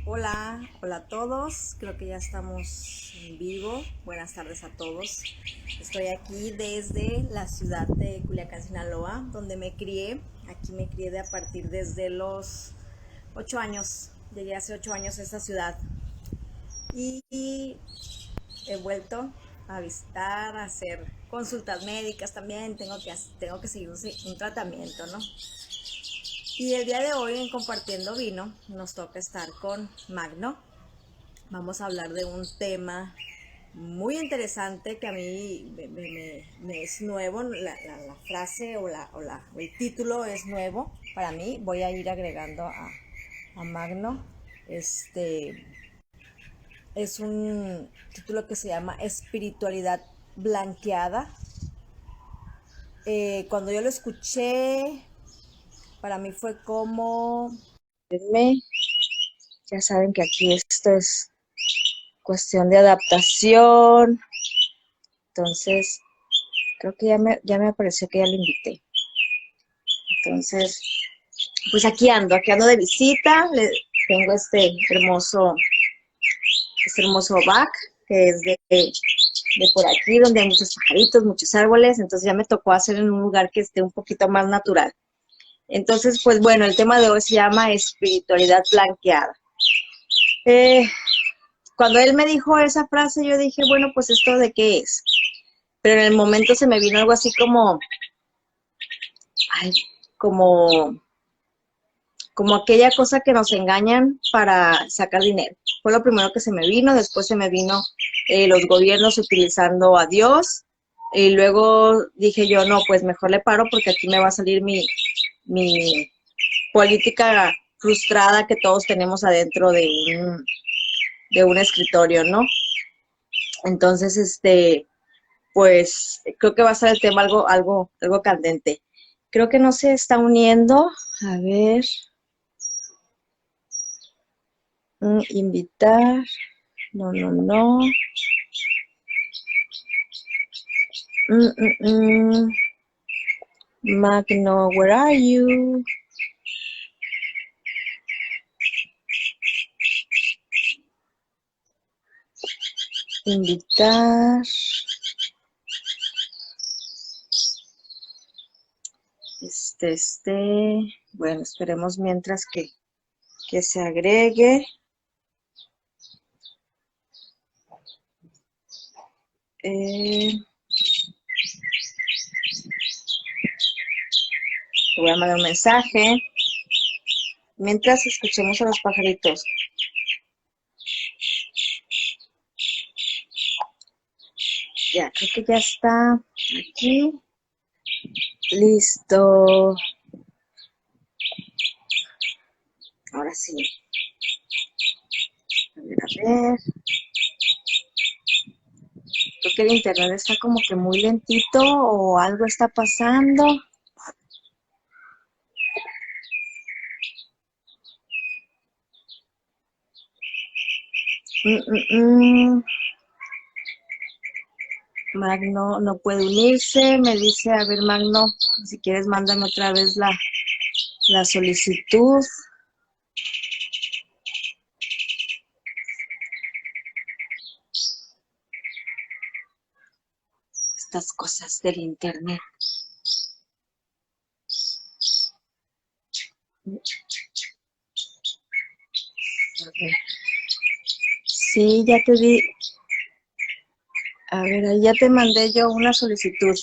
Hola, hola a todos, creo que ya estamos en vivo. Buenas tardes a todos. Estoy aquí desde la ciudad de Culiacán, Sinaloa, donde me crié. Aquí me crié de a partir desde los 8 años. Llegué hace 8 años a esta ciudad y he vuelto a visitar, a hacer consultas médicas también. Tengo que seguir un tratamiento, ¿no? Y el día de hoy en Compartiendo Vino nos toca estar con Magno. Vamos a hablar de un tema muy interesante que a mí me es nuevo, la frase o el título es nuevo para mí. Voy a ir agregando a Magno. Este es un título que se llama Espiritualidad Blanqueada. Cuando yo lo escuché, para mí fue como... Ya saben que aquí esto es cuestión de adaptación. Entonces, creo que ya me apareció que ya lo invité. Entonces, pues aquí ando de visita. Tengo este hermoso back, que es de por aquí, donde hay muchos pajaritos, muchos árboles. Entonces ya me tocó hacer en un lugar que esté un poquito más natural. Entonces, pues bueno, el tema de hoy se llama espiritualidad blanqueada. Cuando él me dijo esa frase, yo dije, bueno, pues esto de qué es. Pero en el momento se me vino algo así como, ay, como, como aquella cosa que nos engañan para sacar dinero. Fue lo primero que se me vino. Después se me vino los gobiernos utilizando a Dios. Y luego dije yo, no, pues mejor le paro porque aquí me va a salir mi política frustrada que todos tenemos adentro de un escritorio, ¿no? Entonces, pues creo que va a ser el tema algo candente. Creo que no se está uniendo. A ver. Invitar. No, no, no. Mm, mm, mm. Magno, where are you? Invitar. Bueno, esperemos mientras que se agregue. Voy a mandar un mensaje. Mientras escuchemos a los pajaritos. Ya, creo que ya está aquí. Listo. Ahora sí. A ver. Creo que el internet está como que muy lentito o algo está pasando. Magno no puede unirse. Me dice, a ver, Magno, si quieres mándame otra vez la solicitud. Estas cosas del internet. A ver. Sí, ya te di. A ver, ahí ya te mandé yo una solicitud.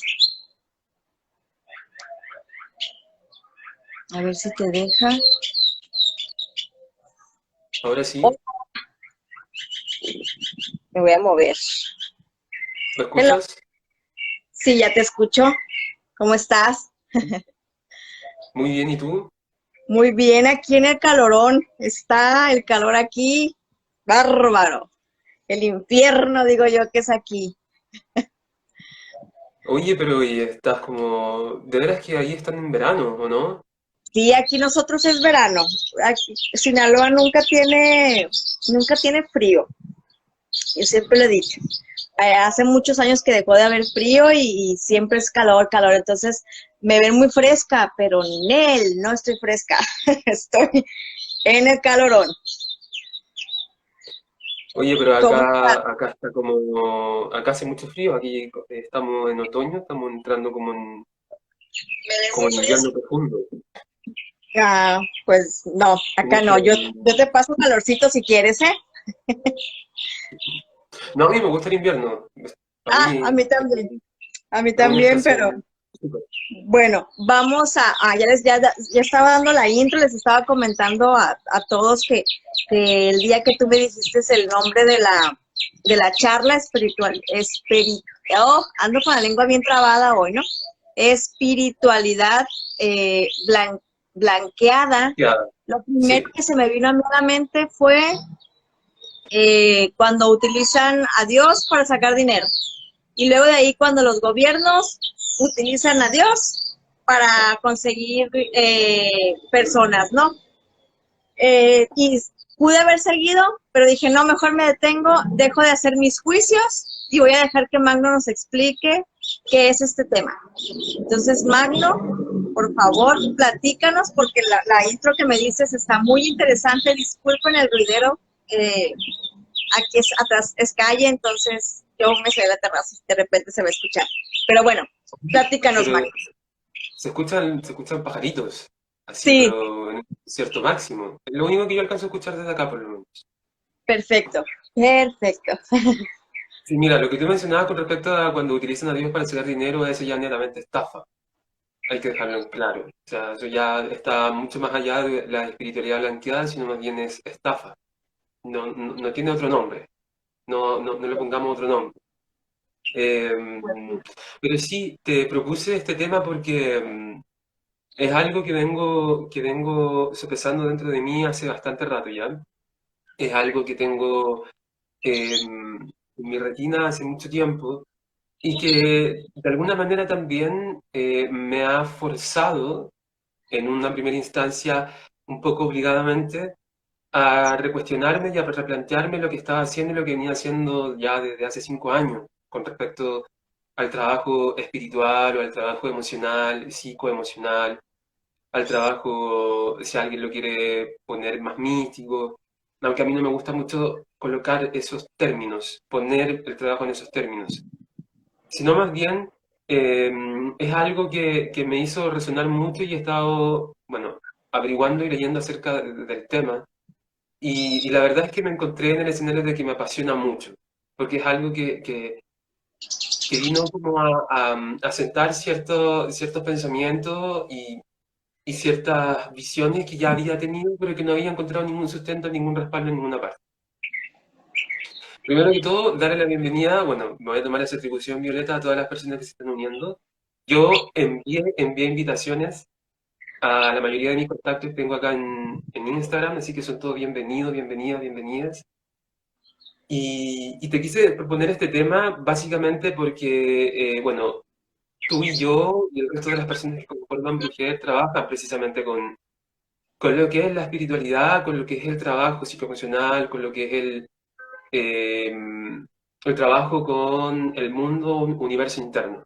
A ver si te deja. Ahora Oh, sí, me voy a mover. ¿me Hello. escuchas? Sí, ya te escucho. ¿Cómo estás? Muy bien, ¿y tú? Muy bien, aquí en el calorón. Está el calor aquí. Bárbaro. El infierno, digo yo, que es aquí. Oye, pero y estás como... De veras que ahí están en verano, ¿o no? Sí, aquí nosotros es verano. Aquí, Sinaloa nunca tiene frío. Yo siempre lo he dicho. Hace muchos años que dejó de haber frío y siempre es calor, calor. Entonces me ven muy fresca, pero no estoy fresca. Estoy en el calorón. Oye, pero ¿Cómo acá está como, acá hace mucho frío, aquí estamos en otoño, estamos entrando como en invierno profundo. ah, pues no, acá Mucho- no. Yo te paso calorcito si quieres, ¿eh? No, a mí me gusta el invierno. Para Ah, mí a mí es una también, pero estación súper. bueno, vamos ya estaba dando la intro, les estaba comentando a todos que el día que tú me dijiste el nombre de la charla ando con la lengua bien trabada hoy, ¿no? Espiritualidad blanqueada. Ya, Lo sí. primero que se me vino a mí a la mente fue cuando utilizan a Dios para sacar dinero. Y luego de ahí cuando los gobiernos utilizan a Dios para conseguir personas, ¿no? Y pude haber seguido, pero dije, no, mejor me detengo, dejo de hacer mis juicios y voy a dejar que Magno nos explique qué es este tema. Entonces, Magno, por favor, platícanos, porque la intro que me dices está muy interesante. Disculpen el ruidero, aquí atrás es calle, entonces yo me salí a la terraza, de repente se va a escuchar. Pero bueno, platícanos, Pero Magno. se escuchan pajaritos, así, Sí, pero en un cierto máximo. Es lo único que yo alcanzo a escuchar desde acá, por lo menos. perfecto, perfecto. Sí, mira, lo que tú mencionabas con respecto a cuando utilizan a Dios para sacar dinero, eso ya netamente estafa. Hay que dejarlo en claro. O sea, eso ya está mucho más allá de la espiritualidad blanqueada, sino más bien es estafa. No tiene otro nombre. No le pongamos otro nombre. Eh, pero sí, te propuse este tema porque es algo que vengo sopesando dentro de mí hace bastante rato ya. Es algo que tengo en mi retina hace mucho tiempo y que de alguna manera también me ha forzado en una primera instancia un poco obligadamente a recuestionarme y a replantearme lo que estaba haciendo y lo que venía haciendo ya desde hace 5 años con respecto al trabajo espiritual o al trabajo emocional, psicoemocional, al trabajo, si alguien lo quiere poner más místico, aunque a mí no me gusta mucho colocar esos términos, poner el trabajo en esos términos, sino más bien eh, es algo que me hizo resonar mucho y he estado, bueno, averiguando y leyendo acerca del tema. Y la verdad es que me encontré en el escenario de que me apasiona mucho, porque es algo que vino como a sentar ciertos pensamientos y ciertas visiones que ya había tenido, pero que no había encontrado ningún sustento, ningún respaldo en ninguna parte. Primero que todo, darle la bienvenida, bueno, me voy a tomar esa atribución violeta a todas las personas que se están uniendo. Yo envié invitaciones a la mayoría de mis contactos que tengo acá en Instagram, así que son todos bienvenidos, bienvenidas, bienvenidas. Y te quise proponer este tema básicamente porque, bueno, tú y yo y el resto de las personas que conforman Brujer trabajan precisamente con lo que es la espiritualidad, con lo que es el trabajo psicoemocional, con lo que es eh, el trabajo con el mundo, universo interno.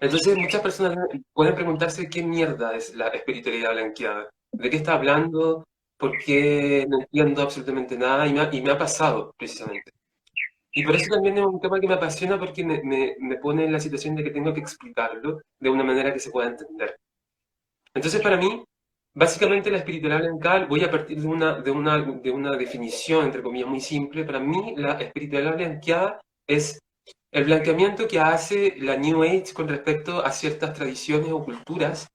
Entonces, muchas personas pueden preguntarse qué mierda es la espiritualidad blanqueada, de qué está hablando, por qué no entiendo absolutamente nada, y me ha pasado precisamente. Y por eso también es un tema que me apasiona porque me pone en la situación de que tengo que explicarlo de una manera que se pueda entender. Entonces, para mí, básicamente la espiritualidad blanca, voy a partir de una definición, entre comillas, muy simple. Para mí, la espiritualidad blanqueada es el blanqueamiento que hace la New Age con respecto a ciertas tradiciones o culturas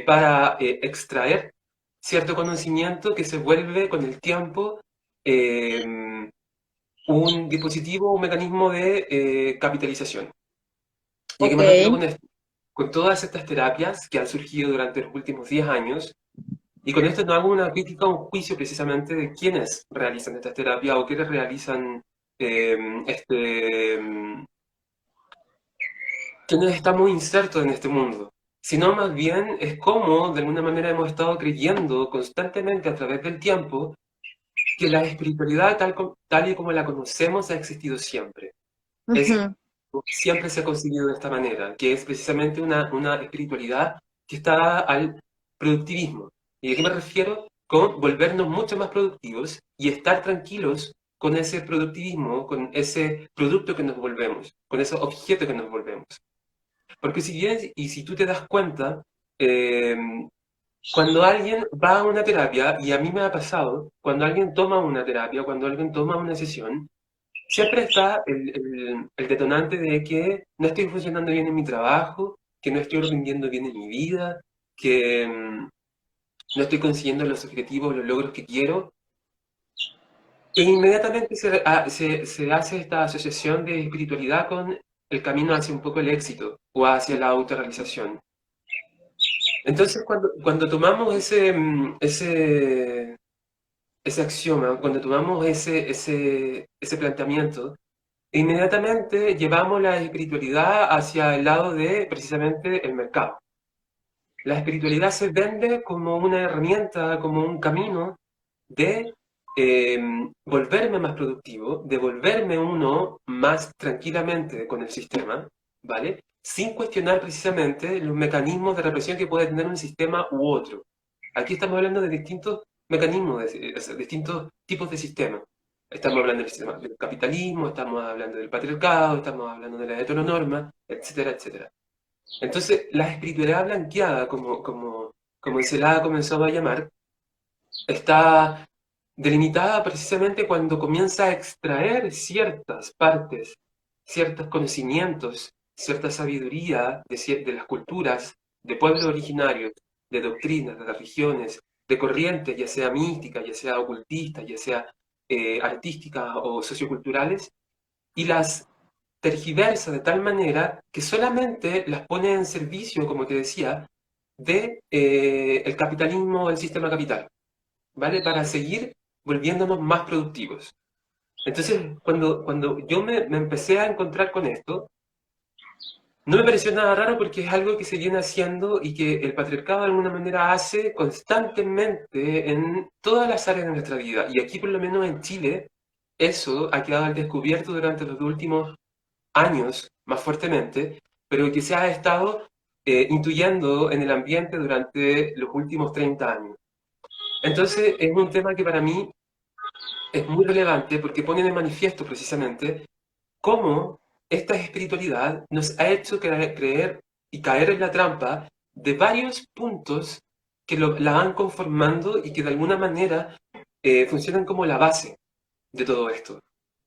para extraer cierto conocimiento que se vuelve con el tiempo eh, un dispositivo, un mecanismo de capitalización. ¿Y a qué Ok, me refiero con esto? Con todas estas terapias que han surgido durante los últimos 10 años, y con esto no hago una crítica o un juicio precisamente de quiénes realizan estas terapias o quiénes realizan eh, este, quiénes estamos insertos en este mundo, sino más bien es cómo de alguna manera hemos estado creyendo constantemente a través del tiempo que la espiritualidad tal y como la conocemos ha existido siempre. Es, ujú, siempre se ha conseguido de esta manera, que es precisamente una espiritualidad que está dada al productivismo. ¿Y a qué me refiero? Con volvernos mucho más productivos y estar tranquilos con ese productivismo, con ese producto que nos volvemos, con ese objeto que nos volvemos. Porque si bien, y si tú te das cuenta, eh, cuando alguien va a una terapia, y a mí me ha pasado, cuando alguien toma una terapia, cuando alguien toma una sesión, siempre está el detonante de que no estoy funcionando bien en mi trabajo, que no estoy rindiendo bien en mi vida, que no estoy consiguiendo los objetivos, los logros que quiero. E inmediatamente se hace esta asociación de espiritualidad con el camino hacia un poco el éxito o hacia la autorrealización. Entonces, cuando tomamos ese axioma, cuando tomamos ese planteamiento, inmediatamente llevamos la espiritualidad hacia el lado de precisamente el mercado. La espiritualidad se vende como una herramienta, como un camino de eh, volverme más productivo, de volverme uno más tranquilamente con el sistema, ¿vale? Sin cuestionar precisamente los mecanismos de represión que puede tener un sistema u otro. Aquí estamos hablando de distintos mecanismos, distintos tipos de sistemas. Estamos hablando del sistema del capitalismo, estamos hablando del patriarcado, estamos hablando de la heteronorma, etcétera, etcétera. Entonces, la espiritualidad blanqueada, como se la ha comenzado a llamar, está delimitada precisamente cuando comienza a extraer ciertas partes, ciertos conocimientos, cierta sabiduría de las culturas, de pueblos originarios, de doctrinas, de religiones, de corrientes, ya sea místicas, ya sea ocultistas, ya sea artísticas o socioculturales, y las tergiversa de tal manera que solamente las pone en servicio, como te decía, de el capitalismo, el sistema capital, ¿vale? Para seguir volviéndonos más productivos. Entonces, cuando yo me empecé a encontrar con esto, no me pareció nada raro porque es algo que se viene haciendo y que el patriarcado de alguna manera hace constantemente en todas las áreas de nuestra vida. Y aquí, por lo menos en Chile, eso ha quedado al descubierto durante los últimos años más fuertemente, pero que se ha estado intuyendo en el ambiente durante los últimos 30 años. Entonces, es un tema que para mí es muy relevante porque pone de manifiesto precisamente cómo esta espiritualidad nos ha hecho creer y caer en la trampa de varios puntos que la van conformando y que de alguna manera funcionan como la base de todo esto.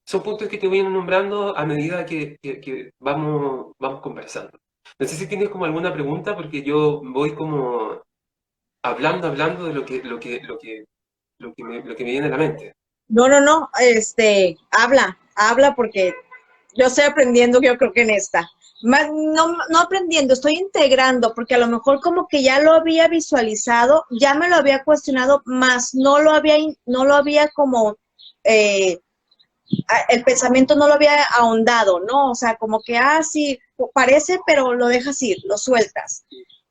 Son puntos que te voy nombrando a medida que vamos conversando. No sé si tienes como alguna pregunta, porque yo voy como hablando de lo que me viene a la mente. No, no, no, habla porque yo estoy aprendiendo, yo creo que en esta. Más, no, no aprendiendo, estoy integrando, porque a lo mejor como que ya lo había visualizado, ya me lo había cuestionado, más no lo había como, el pensamiento no lo había ahondado, ¿no? O sea, como que, sí, parece, pero lo dejas ir, lo sueltas.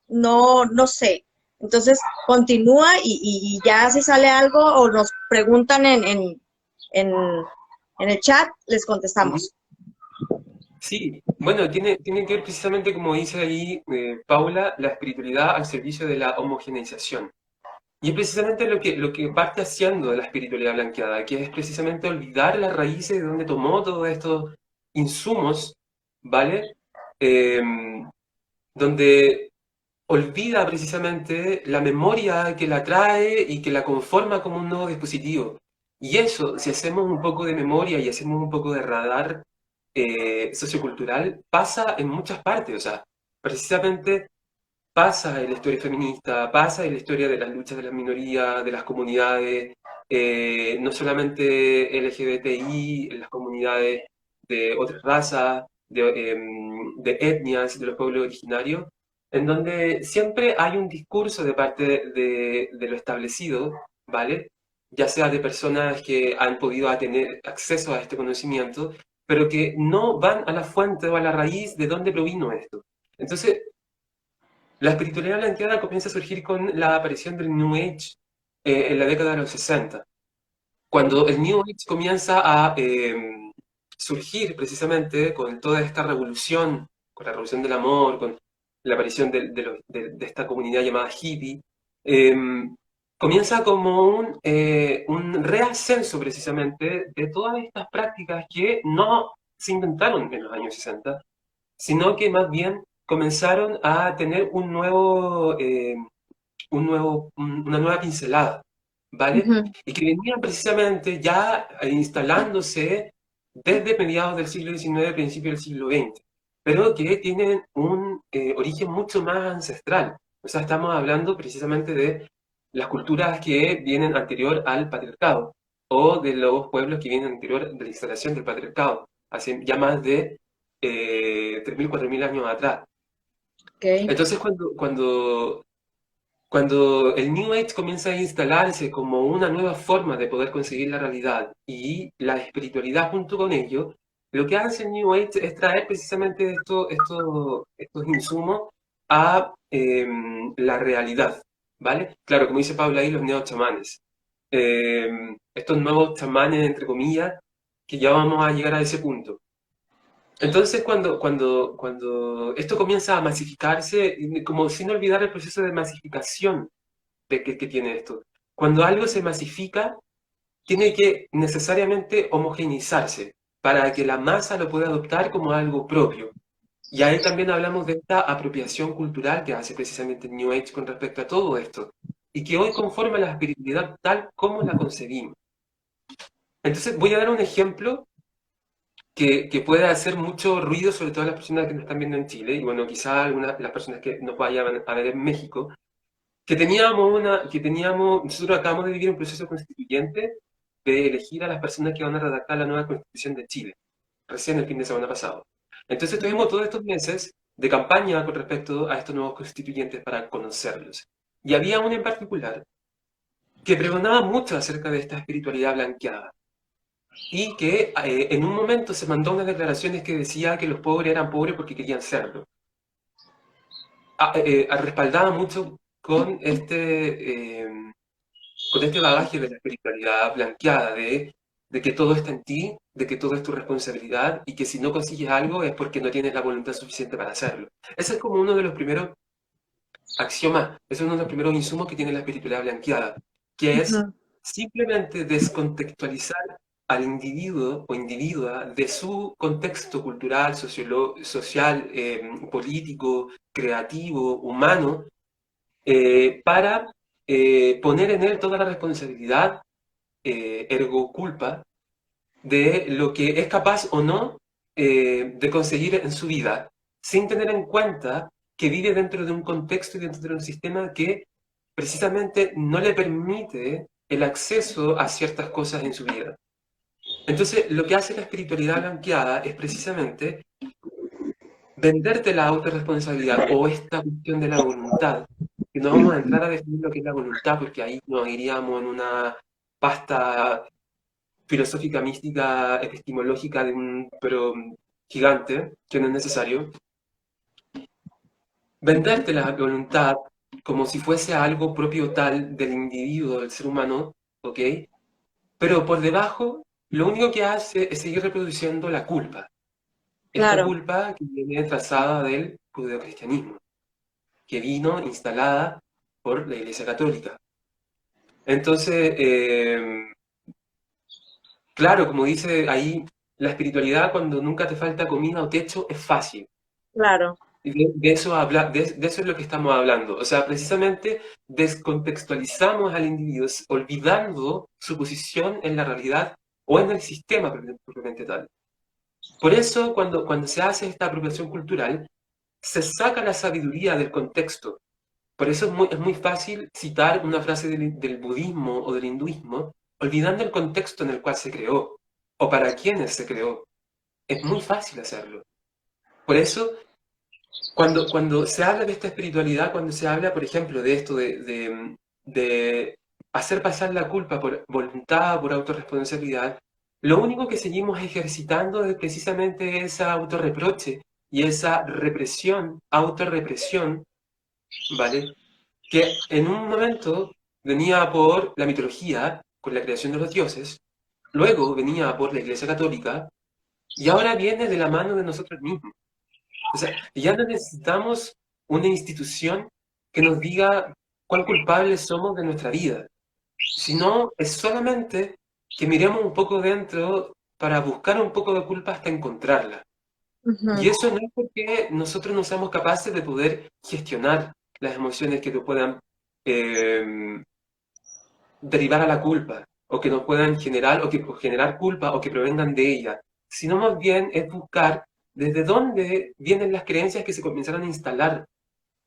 No, no sé. Entonces, continúa y ya si sale algo o nos preguntan en, en el chat, les Ujú. contestamos. Sí, bueno, tiene que ver precisamente, como dice ahí Paula, la espiritualidad al servicio de la homogeneización. Y es precisamente lo que parte haciendo la espiritualidad blanqueada, que es precisamente olvidar las raíces de donde tomó todos estos insumos, ¿vale? Eh, donde olvida precisamente la memoria que la trae y que la conforma como un nuevo dispositivo. Y eso, si hacemos un poco de memoria y hacemos un poco de radar sociocultural, pasa en muchas partes. O sea, precisamente pasa en la historia feminista, pasa en la historia de las luchas de las minorías, de las comunidades, no solamente LGBTI, en las comunidades de otras razas, de etnias, de los pueblos originarios, en donde siempre hay un discurso de parte de lo establecido, ¿vale? Ya sea de personas que han podido tener acceso a este conocimiento, pero que no van a la fuente o a la raíz de dónde provino esto. Entonces, la espiritualidad blanqueada comienza a surgir con la aparición del New Age en la década de los 60. Cuando el New Age comienza a surgir precisamente con toda esta revolución, con la revolución del amor, con la aparición de esta comunidad llamada hippie, eh, comienza como un reascenso precisamente de todas estas prácticas que no se inventaron en los años 60, sino que más bien comenzaron a tener una nueva pincelada, ¿vale? Ujú. Y que venían precisamente ya instalándose desde mediados del siglo XIX, principio del siglo XX, pero que tienen un origen mucho más ancestral. O sea, estamos hablando precisamente de las culturas que vienen anterior al patriarcado o de los pueblos que vienen anterior de la instalación del patriarcado, hace ya más de 3.000, 4.000 años atrás. Ok. Entonces, cuando el New Age comienza a instalarse como una nueva forma de poder conseguir la realidad y la espiritualidad junto con ello, lo que hace el New Age es traer precisamente estos insumos a la realidad, ¿vale? Claro, como dice Pablo ahí, los neo-chamanes. Estos nuevos chamanes, entre comillas, que ya vamos a llegar a ese punto. Entonces, cuando esto comienza a masificarse, como sin olvidar el proceso de masificación que tiene esto. Cuando algo se masifica, tiene que necesariamente homogeneizarse para que la masa lo pueda adoptar como algo propio. Y ahí también hablamos de esta apropiación cultural que hace precisamente el New Age con respecto a todo esto, y que hoy conforma la espiritualidad tal como la concebimos. Entonces, voy a dar un ejemplo que puede hacer mucho ruido, sobre todo a las personas que nos están viendo en Chile, y bueno, quizá algunas las personas que nos vayan a ver en México, nosotros acabamos de vivir un proceso constituyente de elegir a las personas que van a redactar la nueva constitución de Chile, recién el fin de semana pasado. Entonces tuvimos todos estos meses de campaña con respecto a estos nuevos constituyentes para conocerlos. Y había uno en particular que pregonaba mucho acerca de esta espiritualidad blanqueada y que en un momento se mandó unas declaraciones que decía que los pobres eran pobres porque querían serlo. Respaldaba mucho con este bagaje de la espiritualidad blanqueada, de que todo está en ti, de que todo es tu responsabilidad y que si no consigues algo es porque no tienes la voluntad suficiente para hacerlo. Ese es como uno de los primeros axiomas, ese es uno de los primeros insumos que tiene la espiritualidad blanqueada, que es Ujú. simplemente descontextualizar al individuo o individua de su contexto cultural, social, político, creativo, humano, para poner en él toda la responsabilidad, ergo culpa, de lo que es capaz o no de conseguir en su vida, sin tener en cuenta que vive dentro de un contexto y dentro de un sistema que precisamente no le permite el acceso a ciertas cosas en su vida. Entonces, lo que hace la espiritualidad blanqueada es precisamente venderte la autorresponsabilidad o esta cuestión de la voluntad, que no vamos a entrar a definir lo que es la voluntad, porque ahí nos iríamos en una pasta filosófica, mística, epistemológica de un pero gigante, que no es necesario. Venderte la voluntad como si fuese algo propio tal del individuo, del ser humano, ¿ok? Pero por debajo, lo único que hace es seguir reproduciendo la culpa. Esta Claro. culpa que viene trazada del judeocristianismo, que vino instalada por la Iglesia Católica. Entonces, claro, como dice ahí, la espiritualidad cuando nunca te falta comida o techo es fácil. Claro. Y de eso es lo que estamos hablando. O sea, precisamente descontextualizamos al individuo, olvidando su posición en la realidad o en el sistema propiamente tal. Por eso, cuando se hace esta apropiación cultural, se saca la sabiduría del contexto. Por eso es muy fácil citar una frase del budismo o del hinduismo, olvidando el contexto en el cual se creó o para quienes se creó. Es muy fácil hacerlo. Por eso, cuando se habla de esta espiritualidad, cuando se habla, por ejemplo, de esto de hacer pasar la culpa por voluntad, por autorresponsabilidad, lo único que seguimos ejercitando es precisamente esa autorreproche y esa represión, autorrepresión, ¿vale? Que en un momento venía por la mitología, con la creación de los dioses, luego venía por la Iglesia Católica y ahora viene de la mano de nosotros mismos. O sea, ya no necesitamos una institución que nos diga cuán culpables somos de nuestra vida, sino es solamente que miremos un poco dentro para buscar un poco de culpa hasta encontrarla. Ujú, Y eso no es porque nosotros no seamos capaces de poder gestionar las emociones que nos puedan eh, derivar a la culpa, o que nos puedan generar, o generar culpa, o que provengan de ella, sino más bien es buscar desde dónde vienen las creencias que se comenzaron a instalar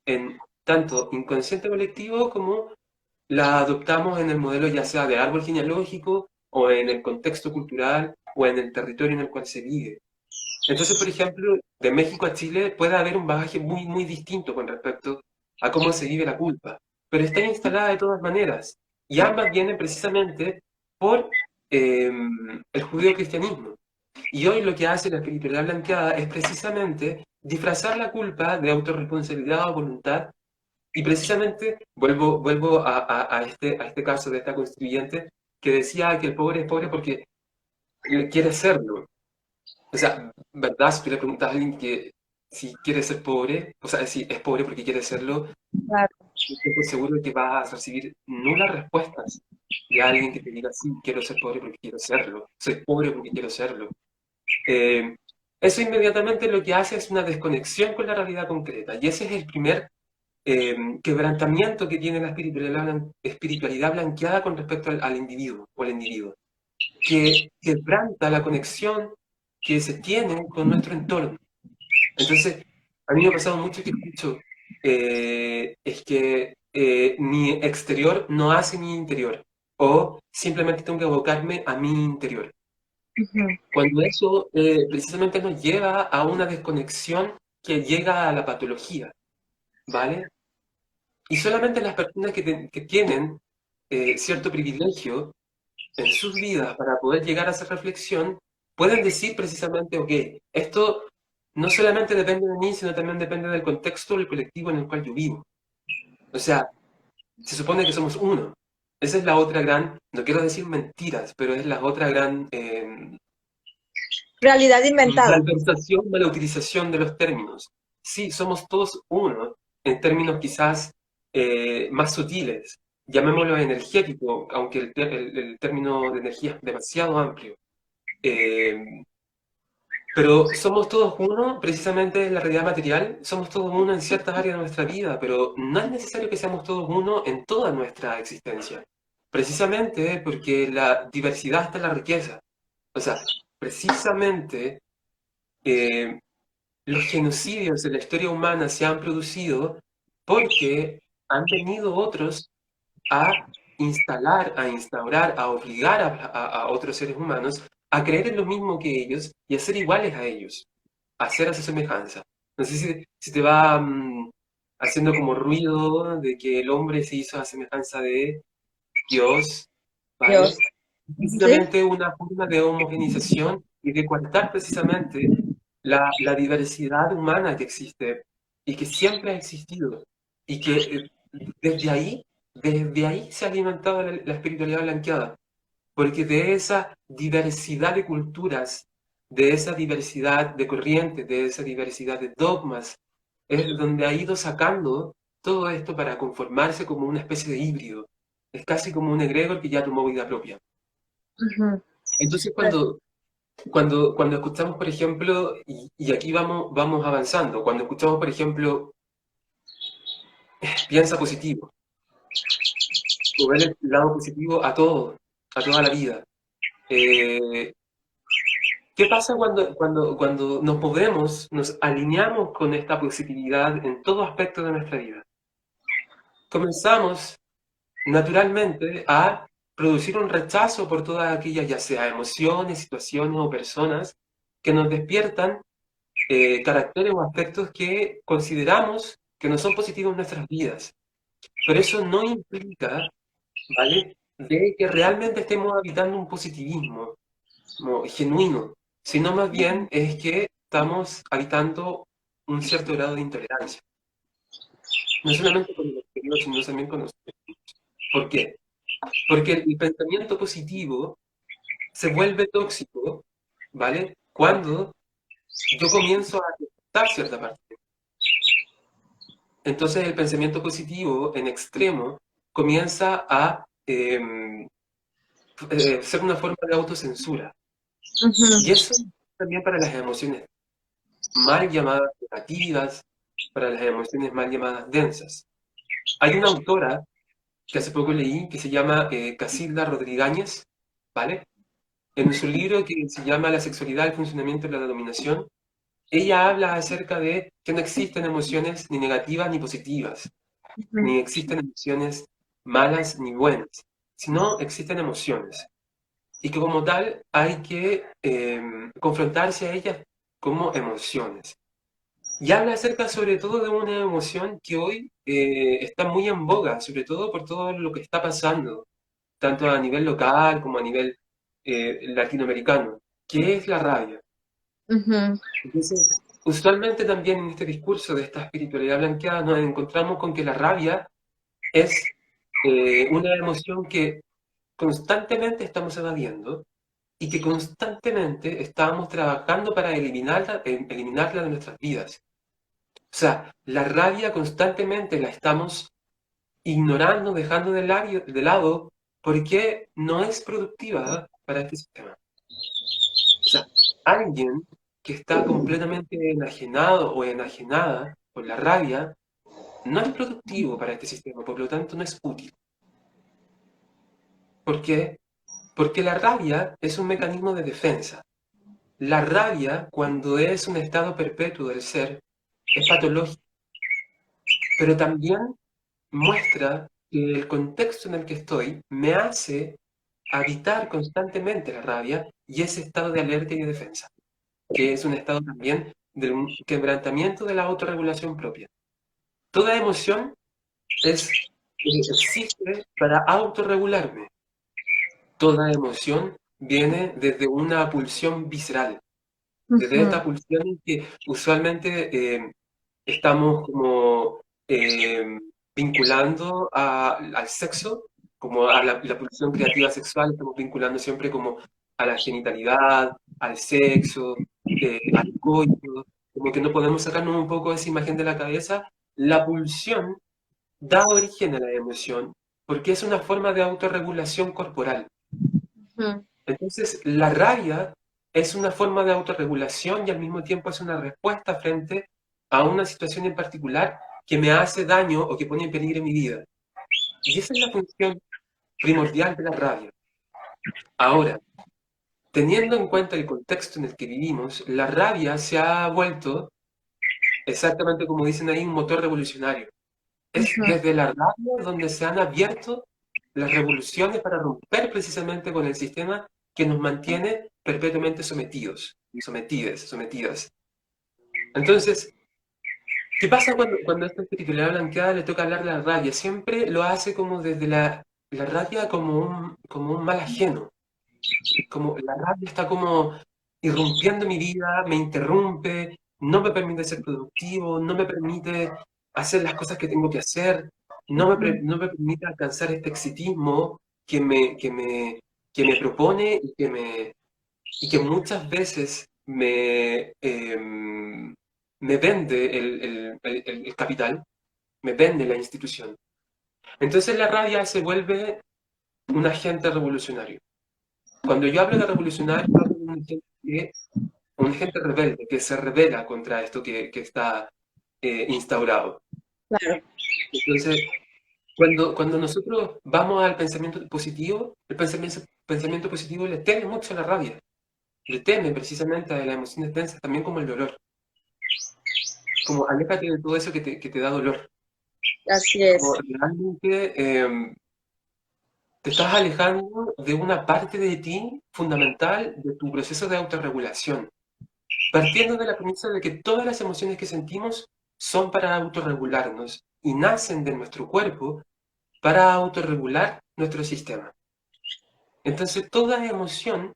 en tanto inconsciente colectivo como la adoptamos en el modelo ya sea de árbol genealógico o en el contexto cultural o en el territorio en el cual se vive. Entonces, por ejemplo, de México a Chile puede haber un bagaje muy, muy distinto con respecto a cómo se vive la culpa, pero está instalada de todas maneras. Y ambas vienen precisamente por eh, el judeocristianismo. Y hoy lo que hace la espiritualidad blanqueada es precisamente disfrazar la culpa de autorresponsabilidad o voluntad. Y precisamente vuelvo a este caso de esta constituyente que decía que el pobre es pobre porque quiere serlo. O sea, ¿verdad? Si tú le preguntas a alguien que si quiere ser pobre, o sea, si es pobre porque quiere serlo, claro. estoy seguro de que vas a recibir nulas respuestas de alguien que te diga, sí, quiero ser pobre porque quiero serlo, soy pobre porque quiero serlo. Eh, Eso inmediatamente lo que hace es una desconexión con la realidad concreta, y ese es el primer quebrantamiento que tiene la espiritualidad blanqueada con respecto al individuo o al individuo, que quebranta la conexión que se tiene con nuestro entorno. Entonces, a mí me ha pasado mucho que escucho, es que mi exterior no hace mi interior, o simplemente tengo que abocarme a mi interior. Ujú, Cuando eso precisamente nos lleva a una desconexión que llega a la patología, ¿vale? Y solamente las personas que tienen cierto privilegio en sus vidas para poder llegar a esa reflexión pueden decir precisamente, ok, esto no solamente depende de mí, sino también depende del contexto del colectivo en el cual yo vivo. O sea, se supone que somos uno. Esa es la otra gran, no quiero decir mentiras, pero es la otra gran realidad inventada. malversación, mala utilización de los términos. Sí, somos todos uno, en términos quizás más sutiles. Llamémoslo energético, aunque el término de energía es demasiado amplio. Eh, pero somos todos uno, precisamente en la realidad material, somos todos uno en ciertas áreas de nuestra vida, pero no es necesario que seamos todos uno en toda nuestra existencia. Precisamente porque la diversidad está en la riqueza. O sea, precisamente eh, los genocidios de la historia humana se han producido porque han venido otros a instalar, a instaurar, a obligar a otros seres humanos a creer en lo mismo que ellos y a ser iguales a ellos, a hacer a su semejanza. No sé si te va haciendo como ruido de que el hombre se hizo a semejanza de Dios, Dios. ¿vale? ¿Sí? Precisamente una forma de homogenización y de coartar precisamente la diversidad humana que existe y que siempre ha existido y que desde ahí, desde ahí se ha alimentado la espiritualidad blanqueada, porque de esa diversidad de culturas, de esa diversidad de corrientes, de esa diversidad de dogmas, es donde ha ido sacando todo esto para conformarse como una especie de híbrido. Es casi como un egregor que ya tomó vida propia. Ujú. Entonces, Pues, cuando escuchamos, por ejemplo, y aquí vamos avanzando, cuando escuchamos, por ejemplo, piensa positivo, o ver el lado positivo a todo, a toda la vida. Eh, ¿Qué pasa cuando nos movemos, nos alineamos con esta positividad en todo aspecto de nuestra vida? Comenzamos naturalmente a producir un rechazo por todas aquellas, ya sea emociones, situaciones o personas que nos despiertan caracteres o aspectos que consideramos que no son positivos en nuestras vidas. Pero eso no implica, ¿vale?, de que realmente estemos habitando un positivismo genuino, sino más bien es que estamos habitando un cierto grado de intolerancia. No solamente con el exterior, sino también con nosotros. ¿Por qué? Porque el pensamiento positivo se vuelve tóxico, ¿vale? Cuando yo comienzo a aceptar cierta parte. entonces el pensamiento positivo en extremo comienza a ser una forma de autocensura. Y Ujú, eso también para las emociones mal llamadas negativas, para las emociones mal llamadas densas. Hay una autora que hace poco leí que se llama Casilda Rodríguez, ¿vale? En su libro que se llama La sexualidad, el funcionamiento y la dominación, ella habla acerca de que no existen emociones ni negativas ni positivas, ujú, ni existen emociones malas ni buenas, sino existen emociones. Y que como tal hay que confrontarse a ellas como emociones. Y habla acerca sobre todo de una emoción que hoy está muy en boga, sobre todo por todo lo que está pasando, tanto a nivel local como a nivel latinoamericano, que es la rabia. ujú, Entonces, usualmente también en este discurso de esta espiritualidad blanqueada nos encontramos con que la rabia es una emoción que constantemente estamos evadiendo y que constantemente estamos trabajando para eliminarla de nuestras vidas. O sea, la rabia constantemente la estamos ignorando, dejando de lado, porque no es productiva para este sistema. O sea, alguien que está completamente enajenado o enajenada por la rabia no es productivo para este sistema, por lo tanto no es útil. ¿Por qué? Porque la rabia es un mecanismo de defensa. La rabia, cuando es un estado perpetuo del ser, es patológica, pero también muestra que el contexto en el que estoy me hace habitar constantemente la rabia y ese estado de alerta y de defensa, que es un estado también de un quebrantamiento de la autorregulación propia. Toda emoción existe para autorregularme. Toda emoción viene desde una pulsión visceral, desde ujú, esta pulsión en que usualmente estamos como vinculando al sexo, como a la pulsión creativa sexual, estamos vinculando siempre como a la genitalidad, al sexo, al coito, como que no podemos sacarnos un poco esa imagen de la cabeza. La pulsión da origen a la emoción porque es una forma de autorregulación corporal. ujú, Entonces, la rabia es una forma de autorregulación y al mismo tiempo es una respuesta frente a una situación en particular que me hace daño o que pone en peligro mi vida. Y esa es la función primordial de la rabia. Ahora, teniendo en cuenta el contexto en el que vivimos, la rabia se ha vuelto, exactamente como dicen ahí, un motor revolucionario. Es ujú, desde la rabia donde se han abierto las revoluciones para romper precisamente con el sistema que nos mantiene perpetuamente sometidos, sometidas. Entonces, ¿qué pasa cuando a esta espiritualidad blanqueada le toca hablar de la rabia? Siempre lo hace como desde la rabia como un mal ajeno, como la rabia está como irrumpiendo mi vida, me interrumpe, no me permite ser productivo, no me permite hacer las cosas que tengo que hacer, ujú, no me permite alcanzar este exitismo que me propone y que muchas veces me vende el capital, me vende la institución. Entonces la rabia se vuelve un agente revolucionario. Cuando yo hablo de revolucionario, hablo de un agente rebelde que se rebela contra esto que está instaurado. claro. Entonces, cuando nosotros vamos al pensamiento positivo, el pensamiento positivo le teme mucho a la rabia, le teme precisamente a las emociones tensas, también como el dolor. Como aléjate de todo eso que te da dolor. Así Como es. realmente te estás alejando de una parte de ti fundamental de tu proceso de autorregulación. Partiendo de la premisa de que todas las emociones que sentimos son para autorregularnos y nacen de nuestro cuerpo para autorregular nuestro sistema. Entonces, toda emoción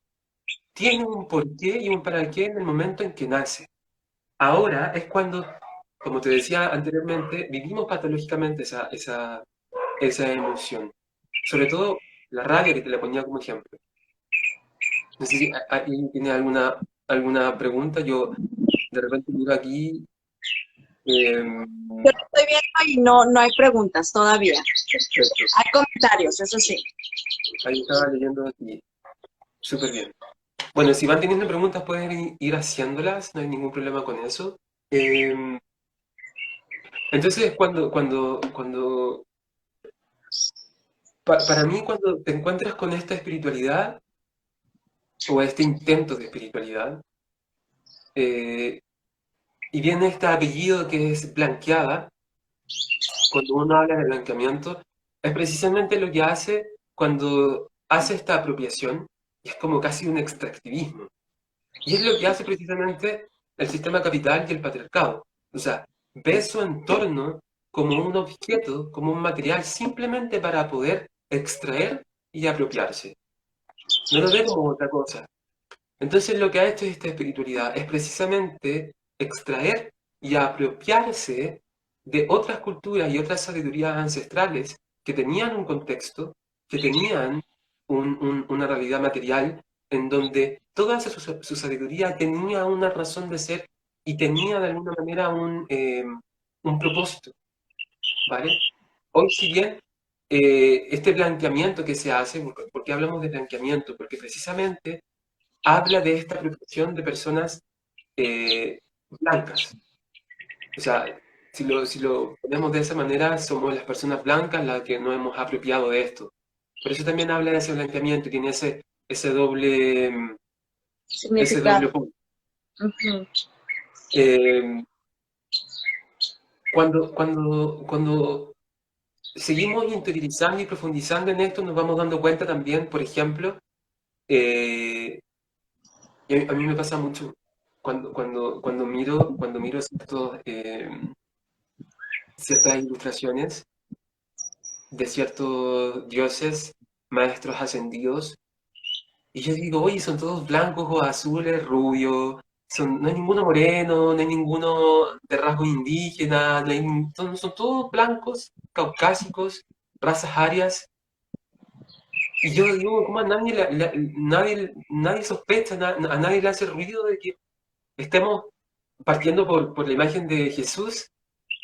tiene un porqué y un para qué en el momento en que nace. Ahora es cuando, como te decía anteriormente, vivimos patológicamente esa emoción. Sobre todo la rabia que te la ponía como ejemplo. No sé si alguien tiene alguna pregunta. Yo de repente miro aquí Em, Yo lo estoy viendo y no hay preguntas todavía. Perfecto. Hay comentarios, eso sí. Ahí estaba leyendo aquí. Súper bien. Bueno, si van teniendo preguntas pueden ir haciéndolas, no hay ningún problema con eso. Em, entonces, para mí, cuando te encuentras con esta espiritualidad o este intento de espiritualidad, eh, y viene este apellido que es blanqueada, cuando uno habla de blanqueamiento, es precisamente lo que hace cuando hace esta apropiación, y es como casi un extractivismo. Y es lo que hace precisamente el sistema capital y el patriarcado. O sea, ve su entorno como un objeto, como un material, simplemente para poder extraer y apropiarse. No lo ve como otra cosa. Entonces lo que ha hecho esta espiritualidad es precisamente extraer y apropiarse de otras culturas y otras sabidurías ancestrales que tenían un contexto, que tenían una realidad material en donde toda su sabiduría tenía una razón de ser y tenía de alguna manera un propósito, ¿vale? Hoy, si bien este blanqueamiento que se hace, ¿por qué hablamos de blanqueamiento? Porque precisamente habla de esta apropiación de personas eh, blancas. O sea, si lo ponemos de esa manera, somos las personas blancas las que nos hemos apropiado de esto. Pero eso también habla de ese blanqueamiento, tiene ese doble, ese Significado. doble punto. Ujú. Eh, cuando seguimos interiorizando y profundizando en esto, nos vamos dando cuenta también, por ejemplo, eh, y a mí me pasa mucho cuando miro ciertas ilustraciones de ciertos dioses, maestros ascendidos, y yo digo, oye, son todos blancos o azules, rubios, no hay ninguno moreno, no hay ninguno de rasgo indígena, son todos blancos, caucásicos, razas arias, y yo digo, ¿cómo a nadie sospecha, a nadie le hace ruido de que estemos partiendo por la imagen de Jesús,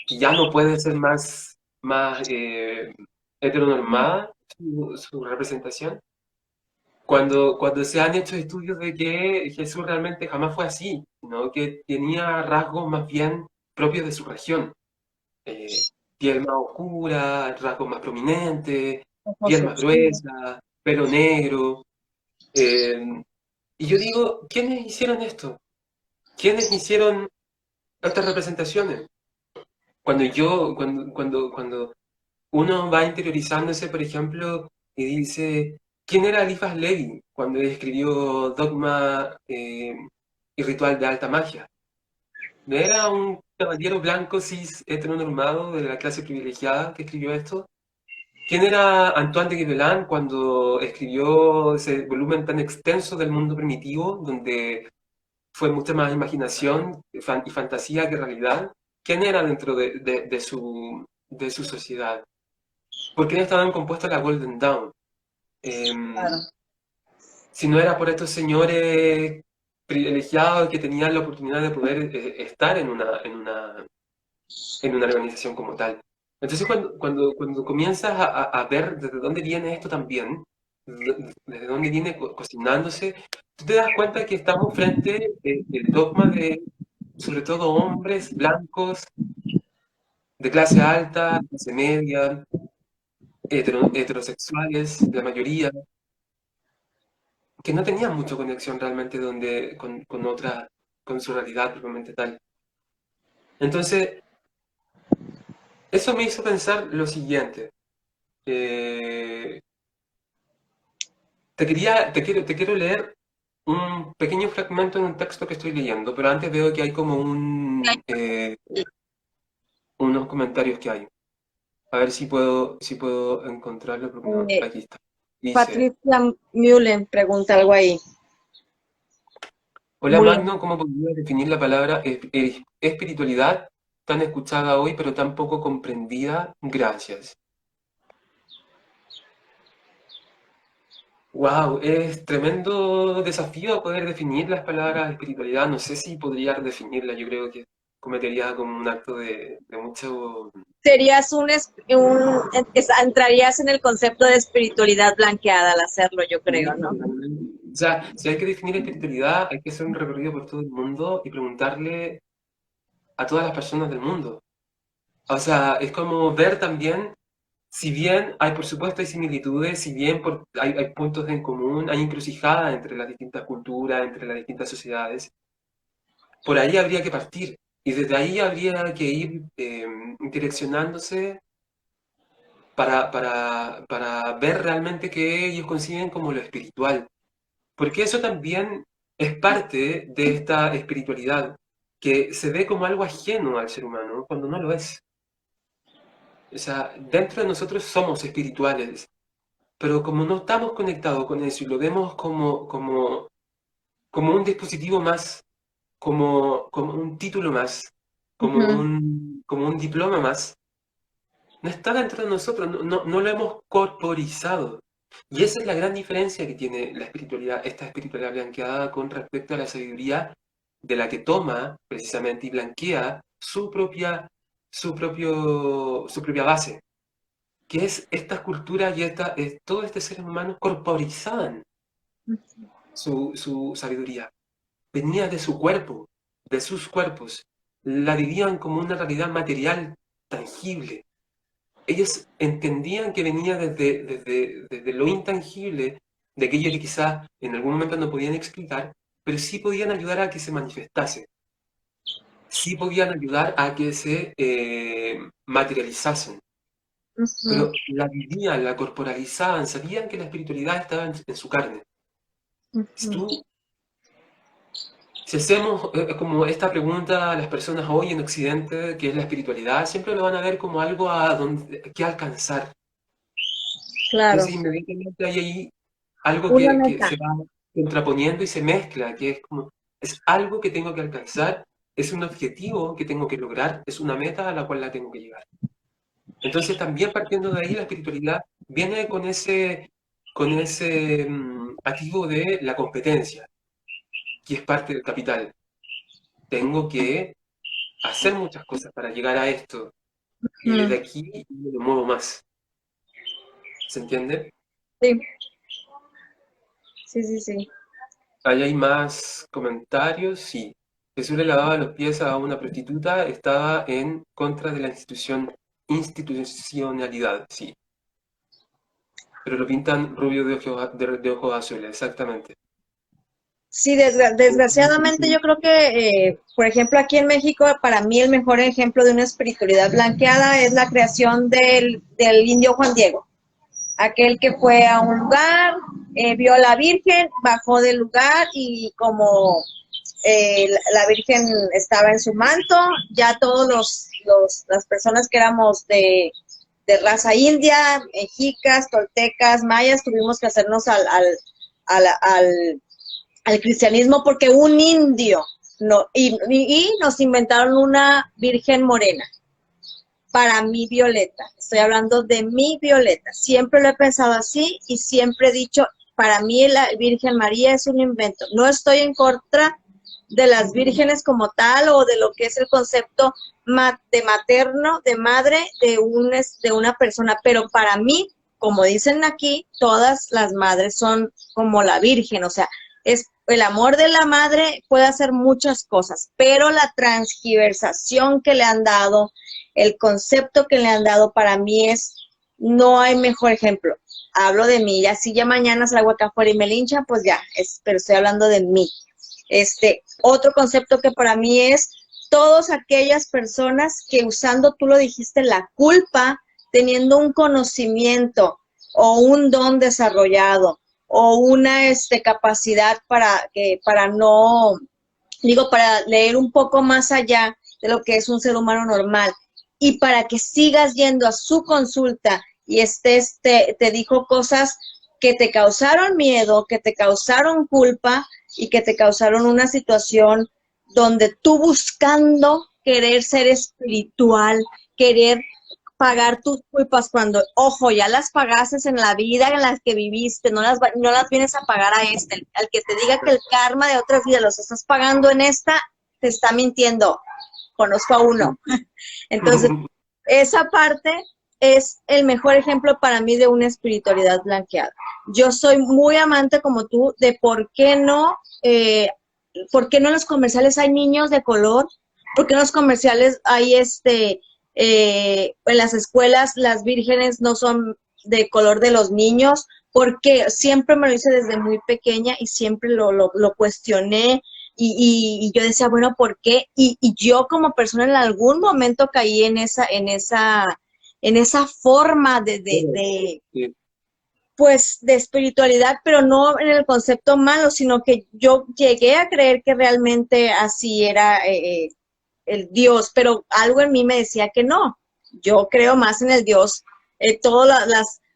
que ya no puede ser más heteronormada su representación? Cuando se han hecho estudios de que Jesús realmente jamás fue así, sino que tenía rasgos más bien propios de su región. Eh, Piel más oscura, rasgos más prominentes, piel más Homosexual. gruesa, pelo negro. eh, y yo digo, ¿quiénes hicieron esto? ¿Quiénes hicieron estas representaciones? Cuando uno va interiorizándose, por ejemplo, y dice, ¿quién era Eliphas Levi cuando escribió Dogma y Ritual de Alta Magia? ¿No era un caballero blanco, cis, heteronormado de la clase privilegiada que escribió esto? ¿Quién era Antoine de Guévelin cuando escribió ese volumen tan extenso del mundo primitivo, donde fue mucha más imaginación y fantasía que realidad? ¿Quién era dentro de su sociedad? ¿Por qué estaban compuestas la Golden Dawn? Claro. Si no era por estos señores privilegiados que tenían la oportunidad de poder estar en una organización como tal. Entonces, cuando comienzas a ver desde dónde viene esto también, desde dónde viene cocinándose, tú te das cuenta que estamos frente al dogma de, sobre todo, hombres blancos, de clase alta, clase media, heterosexuales, la mayoría, que no tenían mucha conexión realmente con su realidad propiamente tal. Entonces, eso me hizo pensar lo siguiente. Eh, te quiero leer un pequeño fragmento de un texto que estoy leyendo, pero antes veo que hay como unos comentarios que hay. A ver si puedo encontrarlo, porque no, Eh, aquí está. Dice, Patricia Mullen pregunta algo ahí. hola Mullen. Magno, ¿cómo podrías definir la palabra espiritualidad tan escuchada hoy, pero tan poco comprendida? Gracias. Wow, es tremendo desafío poder definir las palabras espiritualidad. No sé si podría definirla, yo creo que cometería como un acto de mucho... Serías entrarías en el concepto de espiritualidad blanqueada al hacerlo, yo creo, ¿no? O sea, si hay que definir espiritualidad, hay que hacer un recorrido por todo el mundo y preguntarle a todas las personas del mundo. O sea, es como ver también, si bien hay, por supuesto, hay similitudes, si bien hay puntos en común, hay encrucijadas entre las distintas culturas, entre las distintas sociedades, por ahí habría que partir. Y desde ahí habría que ir direccionándose para ver realmente qué ellos conciben como lo espiritual. Porque eso también es parte de esta espiritualidad, que se ve como algo ajeno al ser humano, cuando no lo es. O sea, dentro de nosotros somos espirituales, pero como no estamos conectados con eso y lo vemos como un dispositivo más, como un título más, Ujú, como un diploma más, no está dentro de nosotros, no lo hemos corporizado. Y esa es la gran diferencia que tiene la espiritualidad, esta espiritualidad blanqueada con respecto a la sabiduría de la que toma precisamente y blanquea su propia base, que es esta cultura y todo este ser humano corporizaban su sabiduría. Venía de su cuerpo, de sus cuerpos. La vivían como una realidad material, tangible. Ellos entendían que venía desde lo intangible, de aquello que quizás en algún momento no podían explicar, pero sí podían ayudar a que se manifestase, sí podían ayudar a que se materializasen, ujú, pero la vivían, la corporalizaban, sabían que la espiritualidad estaba en su carne. Si ujú. tú, si hacemos como esta pregunta a las personas hoy en Occidente, ¿qué es la espiritualidad? Siempre lo van a ver como algo que alcanzar. Claro, Entonces inmediatamente hay ahí algo una que meta. se va contraponiendo y se mezcla, que es como, es algo que tengo que alcanzar, es un objetivo que tengo que lograr, es una meta a la cual la tengo que llegar. Entonces también partiendo de ahí la espiritualidad viene con ese activo de la competencia, que es parte del capital. Tengo que hacer muchas cosas para llegar a esto, y desde Ujú. aquí me lo muevo más. ¿Se entiende? Sí, sí, sí, sí. Ahí hay más comentarios, sí. Jesús le lavaba los pies a una prostituta, estaba en contra de la institucionalidad, sí. Pero lo pintan rubio de ojos azules, exactamente. Sí, desgraciadamente yo creo que, por ejemplo, aquí en México, para mí el mejor ejemplo de una espiritualidad blanqueada es la creación del indio Juan Diego. Aquel que fue a un lugar, vio a la Virgen, bajó del lugar y como la Virgen estaba en su manto, ya todos las personas que éramos de raza india, mexicas, toltecas, mayas, tuvimos que hacernos al, al al cristianismo porque un indio no, y nos inventaron una virgen morena. Para mí, Violeta, estoy hablando de mi Violeta. Siempre lo he pensado así y siempre he dicho, para mí la Virgen María es un invento. No estoy en contra de las vírgenes como tal o de lo que es el concepto de materno, de madre de una persona, pero para mí, como dicen aquí, todas las madres son como la Virgen, o sea, es el amor de la madre puede hacer muchas cosas, pero la transgiversación que le han dado, el concepto que le han dado para mí es, no hay mejor ejemplo. Hablo de mí, ya si ya mañana salgo acá afuera y me linchan, pues ya, pero estoy hablando de mí. Otro concepto que para mí es todas aquellas personas que usando, tú lo dijiste, la culpa, teniendo un conocimiento o un don desarrollado o una capacidad para no, digo, para leer un poco más allá de lo que es un ser humano normal y para que sigas yendo a su consulta y te dijo cosas que te causaron miedo, que te causaron culpa y que te causaron una situación donde tú buscando querer ser espiritual, querer pagar tus culpas cuando, ojo, ya las pagaste en la vida en la que viviste, no las vienes a pagar a al que te diga que el karma de otras vidas los estás pagando en esta, te está mintiendo. conozco a uno. Entonces, esa parte es el mejor ejemplo para mí de una espiritualidad blanqueada. Yo soy muy amante como tú de por qué no en los comerciales hay niños de color, por qué en los comerciales hay en las escuelas las vírgenes no son de color de los niños, porque siempre me lo hice desde muy pequeña y siempre lo cuestioné y yo decía, bueno, ¿por qué? Y yo como persona en algún momento caí en esa forma Sí. pues, de espiritualidad, pero no en el concepto malo, sino que yo llegué a creer que realmente así era el Dios, pero algo en mí me decía que no. Yo creo más en el Dios. Todas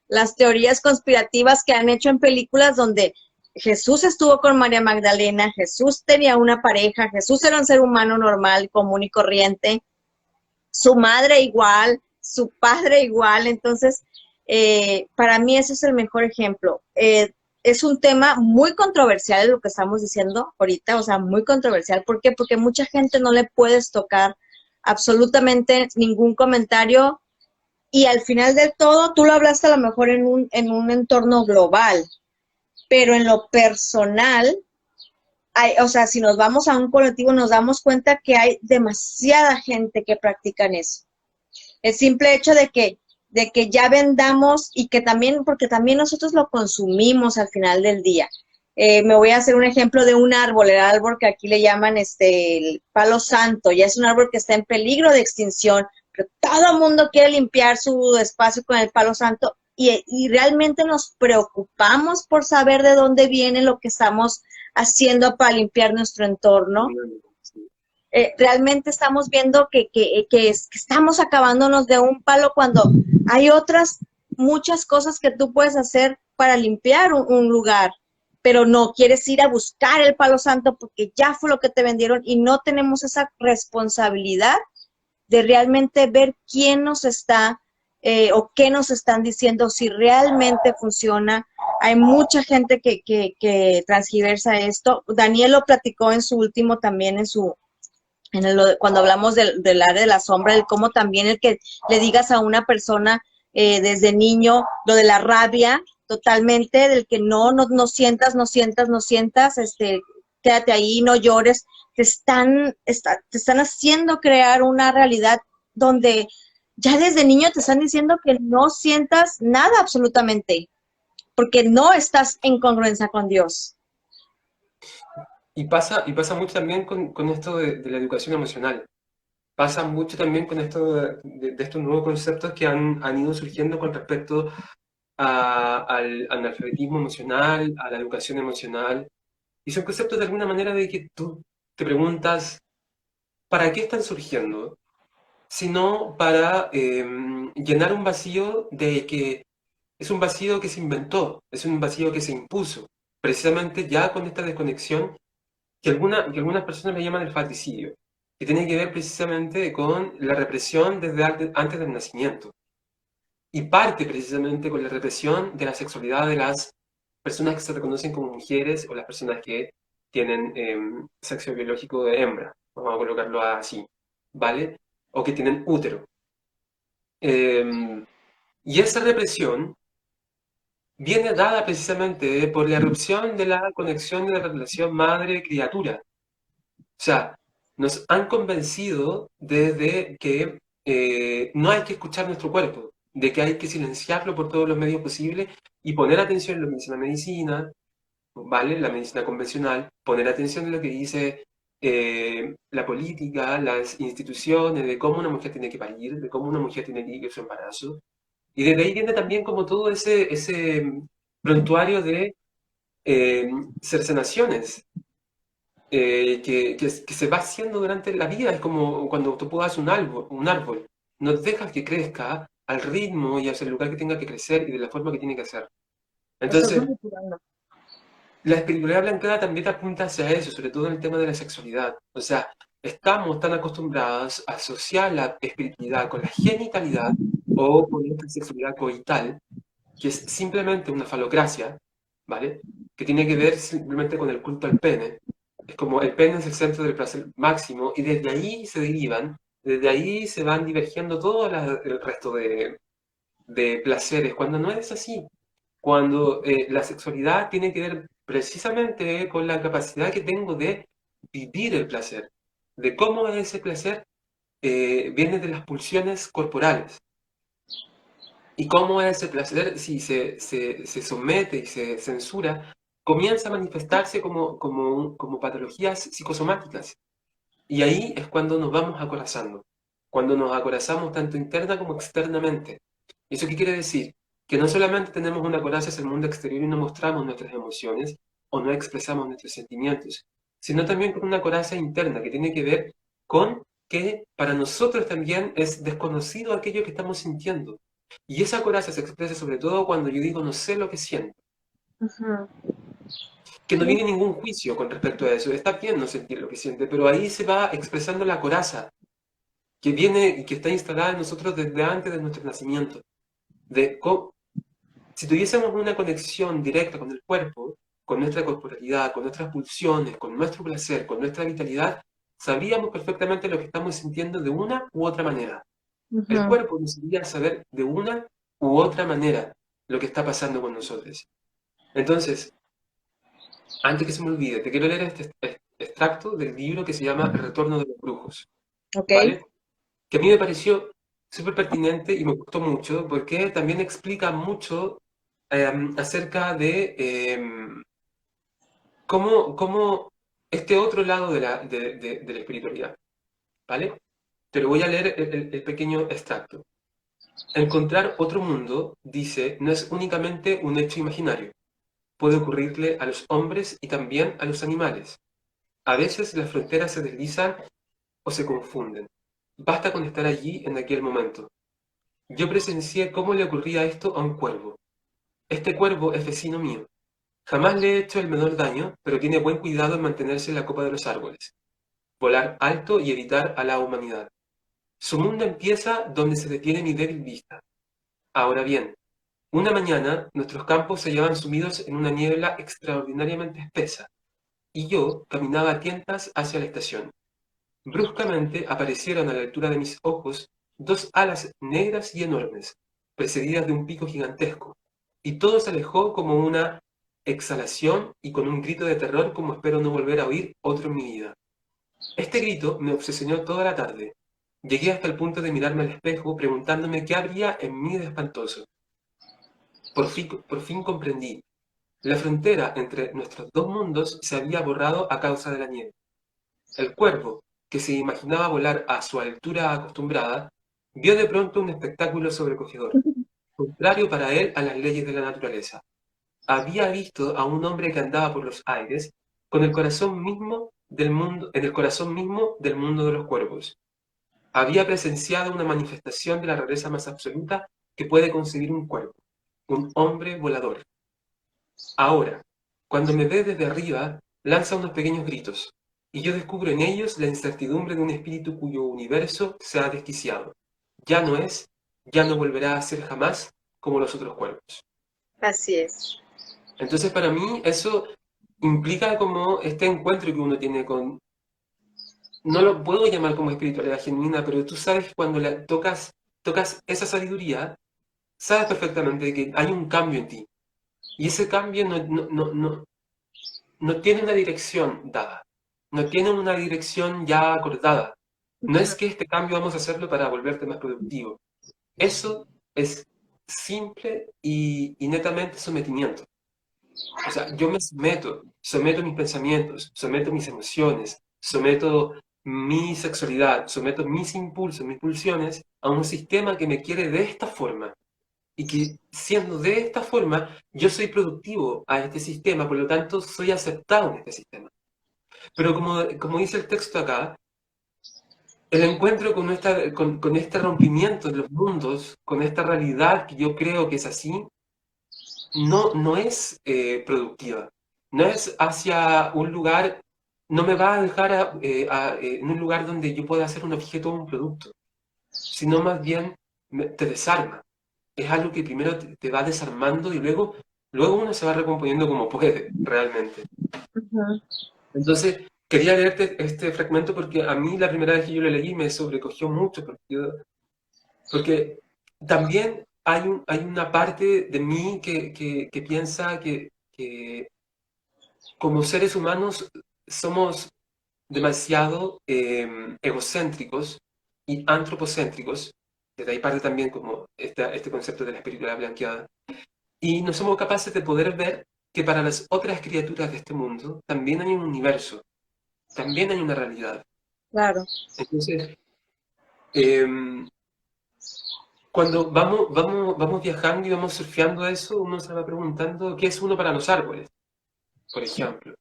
las teorías conspirativas que han hecho en películas donde Jesús estuvo con María Magdalena, Jesús tenía una pareja, Jesús era un ser humano normal, común y corriente, su madre igual, su padre igual, entonces para mí ese es el mejor ejemplo. Es un tema muy controversial lo que estamos diciendo ahorita, o sea, muy controversial. ¿Por qué? Porque mucha gente no le puedes tocar absolutamente ningún comentario y al final del todo, tú lo hablaste a lo mejor en un entorno global, pero en lo personal, o sea, si nos vamos a un colectivo, nos damos cuenta que hay demasiada gente que practican eso. El simple hecho de que ya vendamos y que también, porque también nosotros lo consumimos al final del día. Me voy a hacer un ejemplo de un árbol, el árbol que aquí le llaman el palo santo, ya es un árbol que está en peligro de extinción, pero todo el mundo quiere limpiar su espacio con el palo santo y realmente nos preocupamos por saber de dónde viene lo que estamos haciendo para limpiar nuestro entorno. Realmente estamos viendo que estamos acabándonos de un palo cuando hay otras muchas cosas que tú puedes hacer para limpiar un lugar, pero no quieres ir a buscar el palo santo porque ya fue lo que te vendieron y no tenemos esa responsabilidad de realmente ver quién nos está o qué nos están diciendo, si realmente funciona. Hay mucha gente que transgiversa esto. Daniel lo platicó en su último también, cuando hablamos del área de la sombra, el cómo también el que le digas a una persona desde niño lo de la rabia, totalmente, del que no sientas, quédate ahí, no llores, te están haciendo crear una realidad donde ya desde niño te están diciendo que no sientas nada absolutamente, porque no estás en congruencia con Dios. Y pasa mucho también con esto de la educación emocional. Pasa mucho también con esto de estos nuevos conceptos que han ido surgiendo con respecto al analfabetismo emocional, a la educación emocional. Y son conceptos de alguna manera de que tú te preguntas, ¿para qué están surgiendo? Sino para llenar un vacío de que es un vacío que se inventó, es un vacío que se impuso, precisamente ya con esta desconexión que algunas personas le llaman el fratricidio, que tiene que ver precisamente con la represión desde antes del nacimiento. Y parte precisamente con la represión de la sexualidad de las personas que se reconocen como mujeres o las personas que tienen sexo biológico de hembra, vamos a colocarlo así, ¿vale? O que tienen útero. Y esa represión viene dada precisamente por la erupción de la conexión de la relación madre-criatura. O sea, nos han convencido desde que no hay que escuchar nuestro cuerpo, de que hay que silenciarlo por todos los medios posibles y poner atención en lo que dice la medicina, ¿vale? La medicina convencional, poner atención en lo que dice la política, las instituciones, de cómo una mujer tiene que parir, de cómo una mujer tiene que vivir su embarazo. Y desde ahí viene también como todo ese prontuario de eh, cercenaciones que se va haciendo durante la vida. Es como cuando tú podas un árbol, no dejas que crezca al ritmo y hacia el lugar que tenga que crecer y de la forma que tiene que hacer. Lo estás Entonces, manipulando. la espiritualidad blanqueada también apunta hacia eso, sobre todo en el tema de la sexualidad. O sea, estamos tan acostumbrados a asociar la espiritualidad con la genitalidad o con esta sexualidad coital, que es simplemente una falocracia, ¿vale? Que tiene que ver simplemente con el culto al pene, Es como el pene es el centro del placer máximo y desde ahí se van divergiendo todo el resto de placeres, cuando no es así. Cuando la sexualidad tiene que ver precisamente con la capacidad que tengo de vivir el placer, de cómo ese placer viene de las pulsiones corporales. Y cómo ese placer, si se somete y se censura, comienza a manifestarse como patologías psicosomáticas. Y ahí es cuando nos vamos acorazando, cuando nos acorazamos tanto interna como externamente. ¿Y eso qué quiere decir? Que no solamente tenemos una coraza hacia el mundo exterior y no mostramos nuestras emociones o no expresamos nuestros sentimientos, sino también con una coraza interna que tiene que ver con que para nosotros también es desconocido aquello que estamos sintiendo. Y esa coraza se expresa sobre todo cuando yo digo no sé lo que siento, Ujú. que no viene ningún juicio con respecto a eso. Está bien no sentir lo que siente, pero ahí se va expresando la coraza que viene y que está instalada en nosotros desde antes de nuestro nacimiento. De si tuviésemos una conexión directa con el cuerpo, con nuestra corporalidad, con nuestras pulsiones, con nuestro placer, con nuestra vitalidad, sabríamos perfectamente lo que estamos sintiendo de una u otra manera. El Ujú. cuerpo nos iría a saber de una u otra manera lo que está pasando con nosotros. Entonces, antes que se me olvide, te quiero leer este extracto del libro que se llama El retorno de los brujos, Ok. ¿vale? Que a mí me pareció súper pertinente y me gustó mucho porque también explica mucho acerca de cómo este otro lado de la espiritualidad, ¿vale? Pero voy a leer el pequeño extracto. Encontrar otro mundo, dice, no es únicamente un hecho imaginario. Puede ocurrirle a los hombres y también a los animales. A veces las fronteras se deslizan o se confunden. Basta con estar allí en aquel momento. Yo presencié cómo le ocurría esto a un cuervo. Este cuervo es vecino mío. Jamás le he hecho el menor daño, pero tiene buen cuidado en mantenerse en la copa de los árboles, volar alto y evitar a la humanidad. Su mundo empieza donde se detiene mi débil vista. Ahora bien, una mañana nuestros campos se hallaban sumidos en una niebla extraordinariamente espesa, y yo caminaba a tientas hacia la estación. Bruscamente aparecieron a la altura de mis ojos dos alas negras y enormes, precedidas de un pico gigantesco, y todo se alejó como una exhalación y con un grito de terror como espero no volver a oír otro en mi vida. Este grito me obsesionó toda la tarde. Llegué hasta el punto de mirarme al espejo preguntándome qué habría en mí de espantoso. Por fin comprendí. La frontera entre nuestros dos mundos se había borrado a causa de la nieve. El cuervo, que se imaginaba volar a su altura acostumbrada, vio de pronto un espectáculo sobrecogedor, contrario para él a las leyes de la naturaleza. Había visto a un hombre que andaba por los aires con el corazón mismo del mundo, en el corazón mismo del mundo de los cuervos. Había presenciado una manifestación de la rareza más absoluta que puede concebir un cuervo, un hombre volador. Ahora, cuando me ve desde arriba, lanza unos pequeños gritos, y yo descubro en ellos la incertidumbre de un espíritu cuyo universo se ha desquiciado. Ya no es, ya no volverá a ser jamás como los otros cuerpos. Así es. Entonces, para mí, eso implica como este encuentro que uno tiene con, no lo puedo llamar como espiritualidad genuina, pero tú sabes que cuando tocas esa sabiduría, sabes perfectamente que hay un cambio en ti. Y ese cambio no tiene una dirección dada, no tiene una dirección ya acordada. No es que este cambio vamos a hacerlo para volverte más productivo. Eso es simple y netamente sometimiento. O sea, yo me someto mis pensamientos, someto mis emociones, someto mi sexualidad, someto mis impulsos, mis pulsiones a un sistema que me quiere de esta forma y que siendo de esta forma, yo soy productivo a este sistema, por lo tanto soy aceptado en este sistema. Pero como dice el texto acá, el encuentro con este rompimiento de los mundos, con esta realidad que yo creo que es así, no es productiva. No es hacia un lugar, no me va a dejar en un lugar donde yo pueda hacer un objeto o un producto, sino más bien te desarma. Es algo que primero te va desarmando y luego uno se va recomponiendo como puede, realmente. Ujú. Entonces, quería leerte este fragmento porque a mí la primera vez que yo lo leí me sobrecogió mucho, porque también hay una parte de mí que piensa que como seres humanos somos demasiado egocéntricos y antropocéntricos. Desde ahí parte también como este concepto de la espiritualidad blanqueada. Y no somos capaces de poder ver que para las otras criaturas de este mundo también hay un universo, también hay una realidad. Claro. Entonces, cuando vamos viajando y vamos surfeando eso, uno se va preguntando qué es uno para los árboles, por ejemplo.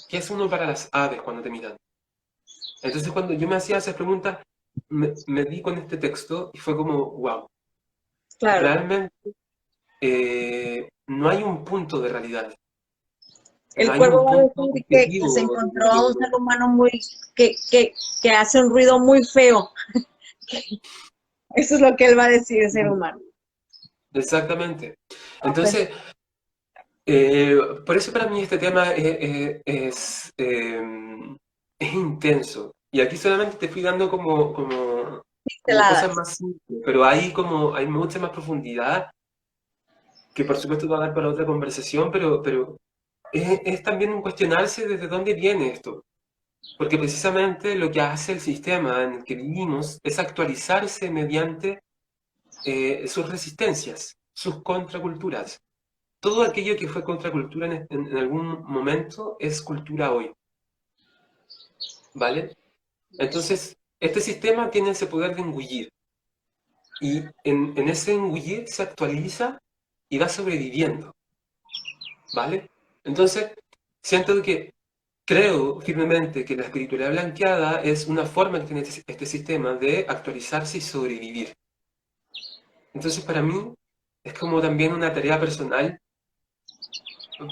¿Qué es uno para las aves cuando te miran? Entonces, cuando yo me hacía esas preguntas, me di con este texto y fue como, wow, Claro. realmente no hay un punto de realidad, no El hay cuervo un va a punto decir que se objetivo. encontró a un ser humano que hace un ruido muy feo. Eso es lo que él va a decir, el ser humano. Exactamente. Ok. Entonces, por eso para mí este tema es intenso. Y aquí solamente te fui dando como cosas Pinceladas. más simples, pero hay mucha más profundidad que por supuesto va a dar para otra conversación, pero es también un cuestionarse desde dónde viene esto. Porque precisamente lo que hace el sistema en el que vivimos es actualizarse mediante sus resistencias, sus contraculturas. Todo aquello que fue contracultura en algún momento es cultura hoy, ¿vale? Entonces, este sistema tiene ese poder de engullir. Y en ese engullir se actualiza y va sobreviviendo, ¿vale? Entonces, siento que creo firmemente que la espiritualidad blanqueada es una forma que tiene este sistema de actualizarse y sobrevivir. Entonces, para mí, es como también una tarea personal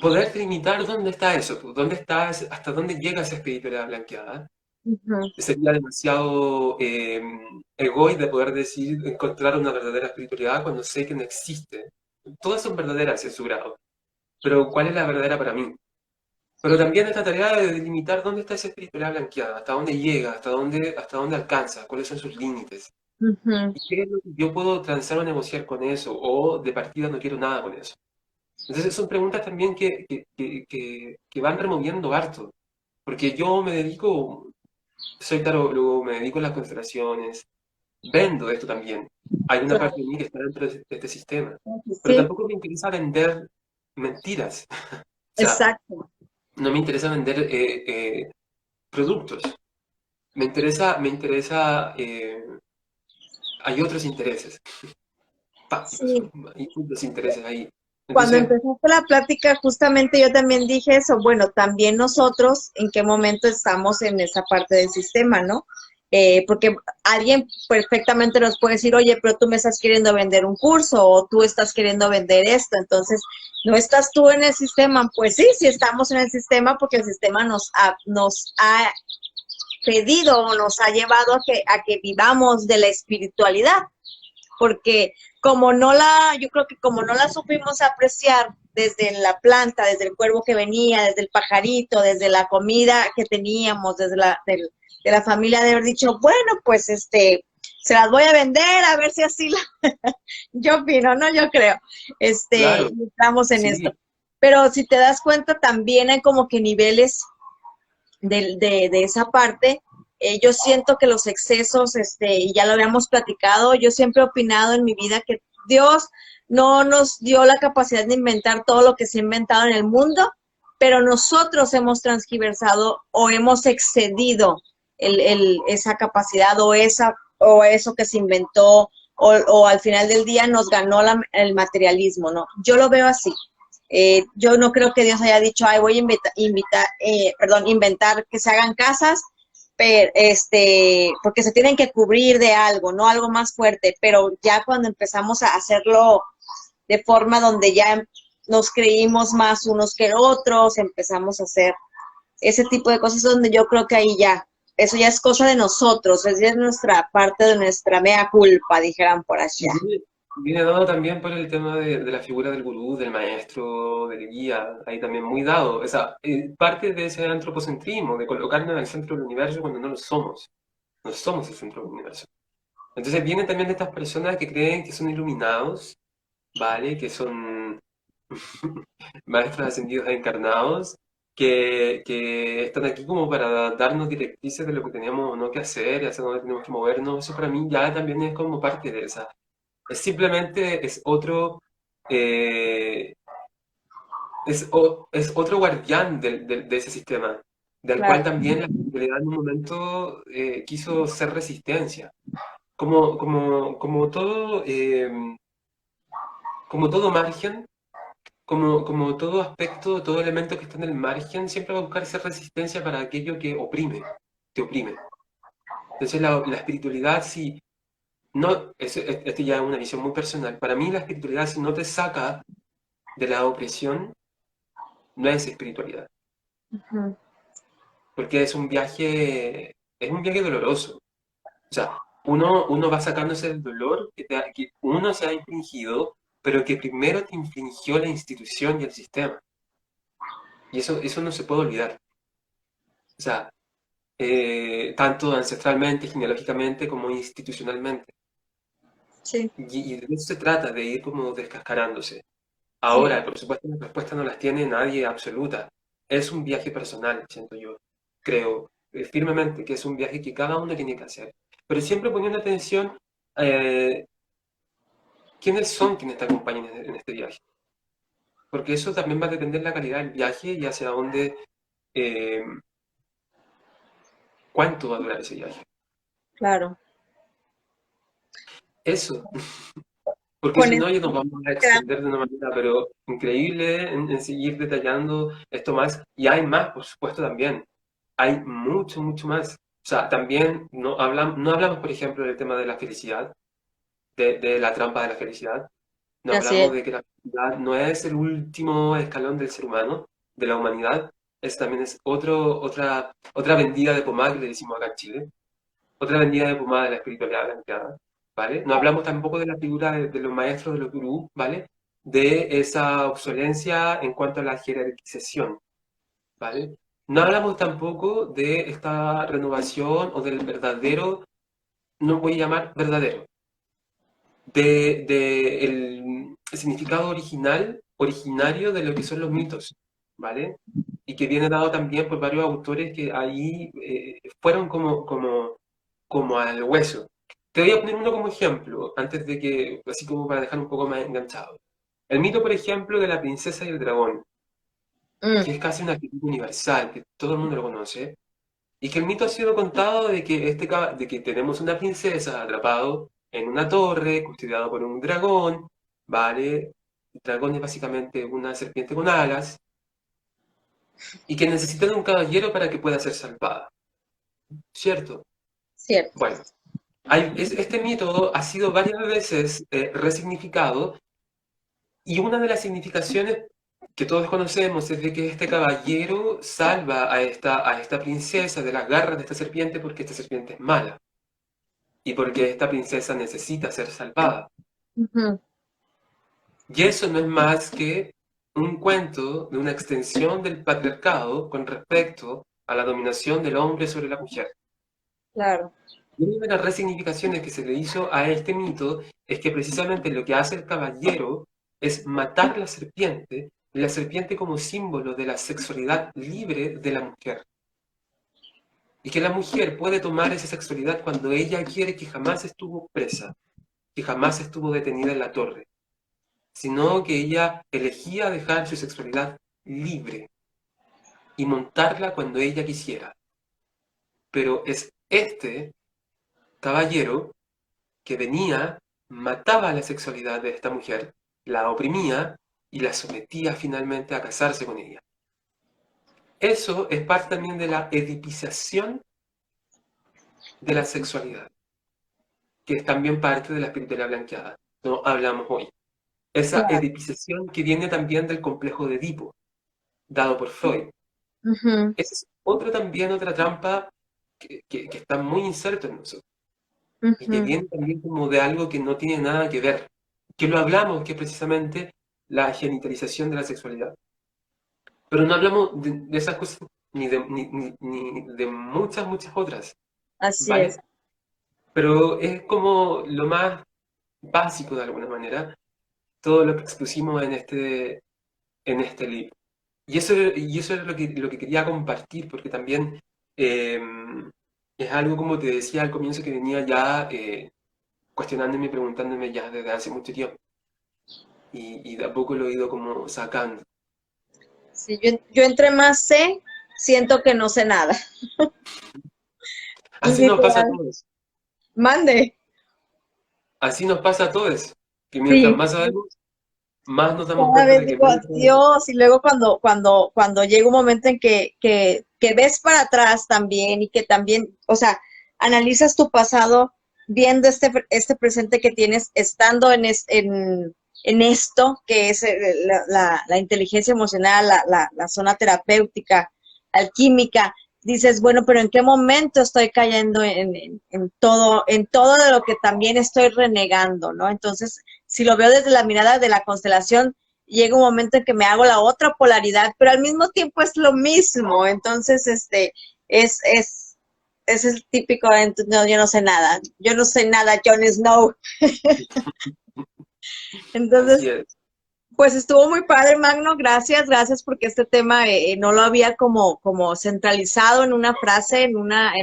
poder delimitar dónde está eso, pues, dónde está, hasta dónde llega esa espiritualidad blanqueada. Ujú. Sería demasiado egoísta poder decir, encontrar una verdadera espiritualidad cuando sé que no existe. Todas son verdaderas en su grado, pero ¿cuál es la verdadera para mí? Pero también esta tarea de delimitar dónde está esa espiritualidad blanqueada, hasta dónde llega, hasta dónde alcanza, cuáles son sus límites. Ujú. ¿Y qué es lo que yo puedo transar o negociar con eso? O de partida no quiero nada con eso. Entonces son preguntas también que van removiendo harto. Porque yo me dedico, soy tarólogo, me dedico a las constelaciones, vendo esto también. Hay una Claro. parte de mí que está dentro de este sistema. Pero Sí, tampoco me interesa vender mentiras. O sea, exacto. no me interesa vender productos. Me interesa, hay otros intereses. Sí. Hay otros intereses ahí. Cuando Entonces, empezaste la plática, justamente yo también dije eso, bueno, también nosotros, ¿en qué momento estamos en esa parte del sistema, no? Porque alguien perfectamente nos puede decir, oye, pero tú me estás queriendo vender un curso o tú estás queriendo vender esto, entonces, ¿no estás tú en el sistema? Pues sí, sí estamos en el sistema porque el sistema nos ha pedido o nos ha llevado a que vivamos de la espiritualidad, porque yo creo que como no la supimos apreciar desde la planta, desde el cuervo que venía, desde el pajarito, desde la comida que teníamos, de la familia, de haber dicho, bueno, pues se las voy a vender, a ver si así yo opino, ¿no? Yo creo, claro, y estamos en esto. sí. Pero si te das cuenta, también hay como que niveles de esa parte. Yo siento que los excesos, y ya lo habíamos platicado, yo siempre he opinado en mi vida que Dios no nos dio la capacidad de inventar todo lo que se ha inventado en el mundo, pero nosotros hemos transgiversado o hemos excedido esa capacidad o eso que se inventó o al final del día nos ganó el materialismo, ¿no? Yo lo veo así. Yo no creo que Dios haya dicho, ay, voy a inventar que se hagan casas, pero, porque se tienen que cubrir de algo, no algo más fuerte, pero ya cuando empezamos a hacerlo de forma donde ya nos creímos más unos que otros, empezamos a hacer ese tipo de cosas donde yo creo que ahí ya, eso ya es cosa de nosotros, es nuestra parte de nuestra mea culpa, dijeran por allá. viene dado también por el tema de la figura del gurú, del maestro, del guía, ahí también muy dado. O sea, parte de ese antropocentrismo, de colocarnos en el centro del universo cuando no lo somos. No somos el centro del universo. Entonces vienen también de estas personas que creen que son iluminados, ¿vale? Que son maestros ascendidos e encarnados, que están aquí como para darnos directrices de lo que tenemos o no que hacer y hacia dónde tenemos que movernos. Eso para mí ya también es como parte de esa. Es simplemente es otro, eh, es otro guardián de ese sistema, del cual Claro, también la espiritualidad en un momento quiso ser resistencia. Como como todo margen, como todo aspecto, todo elemento que está en el margen, siempre va a buscar ser resistencia para aquello que oprime, te oprime. Entonces la espiritualidad, si no, esto ya es una visión muy personal, para mí la espiritualidad si no te saca de la opresión, no es espiritualidad, ujú, porque es un viaje doloroso. O sea, uno va sacándose el dolor que uno se ha infligido, pero que primero te infligió la institución y el sistema. Y eso no se puede olvidar. O sea, tanto ancestralmente, genealógicamente, como institucionalmente. sí, Y de eso se trata, de ir como descascarándose. sí, Ahora, por supuesto, las respuestas no las tiene nadie absoluta. Es un viaje personal, siento yo. Creo firmemente que es un viaje que cada uno tiene que hacer. Pero siempre poniendo atención, eh, quiénes son quienes te acompañan en este viaje. Porque eso también va a depender de la calidad del viaje y hacia dónde, eh, cuánto va a durar ese viaje. claro. Eso, porque Con si eso no ya nos vamos a quedamos. extender de una manera, pero increíble en seguir detallando esto más. Y hay más, por supuesto, también. Hay mucho, mucho más. O sea, también no hablamos, por ejemplo, del tema de la felicidad, de la trampa de la felicidad. No Así es, hablamos de que la felicidad no es el último escalón del ser humano, de la humanidad. Es también es otra vendida de pomada que le decimos acá en Chile. Otra vendida de pomada de la espiritualidad blanqueada, ¿vale? No hablamos tampoco de la figura de los maestros, de los gurús, ¿vale? De esa obsolencia en cuanto a la jerarquización, ¿vale? No hablamos tampoco de esta renovación o del verdadero, no voy a llamar verdadero, de el significado original, originario de lo que son los mitos, ¿vale? Y que viene dado también por varios autores que ahí fueron como al hueso. Te voy a poner uno como ejemplo, antes de que, así como para dejar un poco más enganchado. El mito, por ejemplo, de la princesa y el dragón, mm, que es casi una actitud universal, que todo el mundo lo conoce, y que el mito ha sido contado de que, de que tenemos una princesa atrapado en una torre, custodiado por un dragón, ¿vale? El dragón es básicamente una serpiente con alas, y que necesita de un caballero para que pueda ser salvada, ¿cierto? cierto. Bueno, este mito ha sido varias veces resignificado, y una de las significaciones que todos conocemos es de que este caballero salva a esta princesa de las garras de esta serpiente porque esta serpiente es mala. Y porque esta princesa necesita ser salvada. Ujú, Y eso no es más que un cuento de una extensión del patriarcado con respecto a la dominación del hombre sobre la mujer. claro, Y una de las resignificaciones que se le hizo a este mito es que precisamente lo que hace el caballero es matar la serpiente como símbolo de la sexualidad libre de la mujer. Y que la mujer puede tomar esa sexualidad cuando ella quiere, que jamás estuvo presa, que jamás estuvo detenida en la torre, sino que ella elegía dejar su sexualidad libre y montarla cuando ella quisiera. Pero es este caballero que venía, mataba la sexualidad de esta mujer, la oprimía y la sometía finalmente a casarse con ella. Eso es parte también de la edipización de la sexualidad, que es también parte de la espiritualidad blanqueada. No hablamos hoy. Esa claro. edipización que viene también del complejo de Edipo, dado por Freud. Ujú, Esa es otra trampa que está muy inserto en nosotros y que ujú, viene también como de algo que no tiene nada que ver. que lo hablamos, que es precisamente la genitalización de la sexualidad. Pero no hablamos de esas cosas ni de muchas, muchas otras, Así es. ¿vale? Pero es como lo más básico de alguna manera, todo lo que expusimos en este libro. Y eso es lo que quería compartir, porque también eh, es algo, como te decía al comienzo, que venía ya cuestionándome y preguntándome ya desde hace mucho tiempo. Y de a poco lo he ido como sacando. Sí, yo entre más sé, siento que no sé nada. Así nos pasa a Literal. todos. Mande. Así nos pasa a todos. Que mientras Sí. más sabemos, más nos damos Cada cuenta vez de que digo, menos sabemos. Dios, y luego cuando llega un momento en que ves para atrás también y que también, o sea, analizas tu pasado viendo este presente que tienes, estando en esto, que es la inteligencia emocional, la zona terapéutica, alquímica, dices, bueno, pero ¿en qué momento estoy cayendo en todo de lo que también estoy renegando, ¿no? Entonces, si lo veo desde la mirada de la constelación, llega un momento en que me hago la otra polaridad, pero al mismo tiempo es lo mismo. Entonces, es, es, es el típico, no, yo no sé nada, yo no sé nada, Jon Snow. Así Entonces, es. pues estuvo muy padre, Magno, gracias, porque este tema no lo había como centralizado en una frase, en una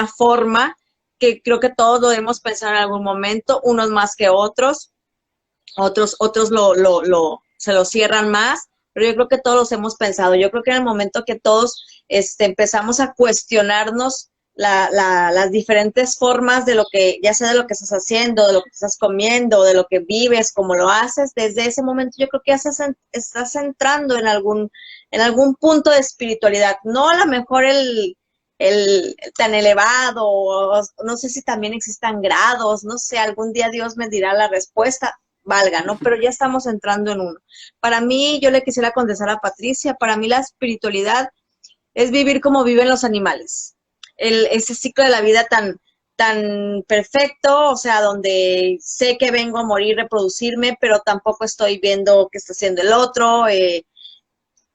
forma que creo que todos lo hemos pensado en algún momento, unos más que otros se lo cierran más, pero yo creo que todos los hemos pensado. Yo creo que en el momento que todos empezamos a cuestionarnos las diferentes formas de lo que, ya sea de lo que estás haciendo, de lo que estás comiendo, de lo que vives, cómo lo haces, desde ese momento yo creo que ya estás entrando en algún punto de espiritualidad. No a lo mejor el tan elevado, no sé si también existan grados, no sé, algún día Dios me dirá la respuesta, valga, ¿no? Pero ya estamos entrando en uno. Para mí, yo le quisiera contestar a Patricia, para mí la espiritualidad es vivir como viven los animales. Ese ciclo de la vida tan perfecto, o sea, donde sé que vengo a morir, reproducirme, pero tampoco estoy viendo qué está haciendo el otro,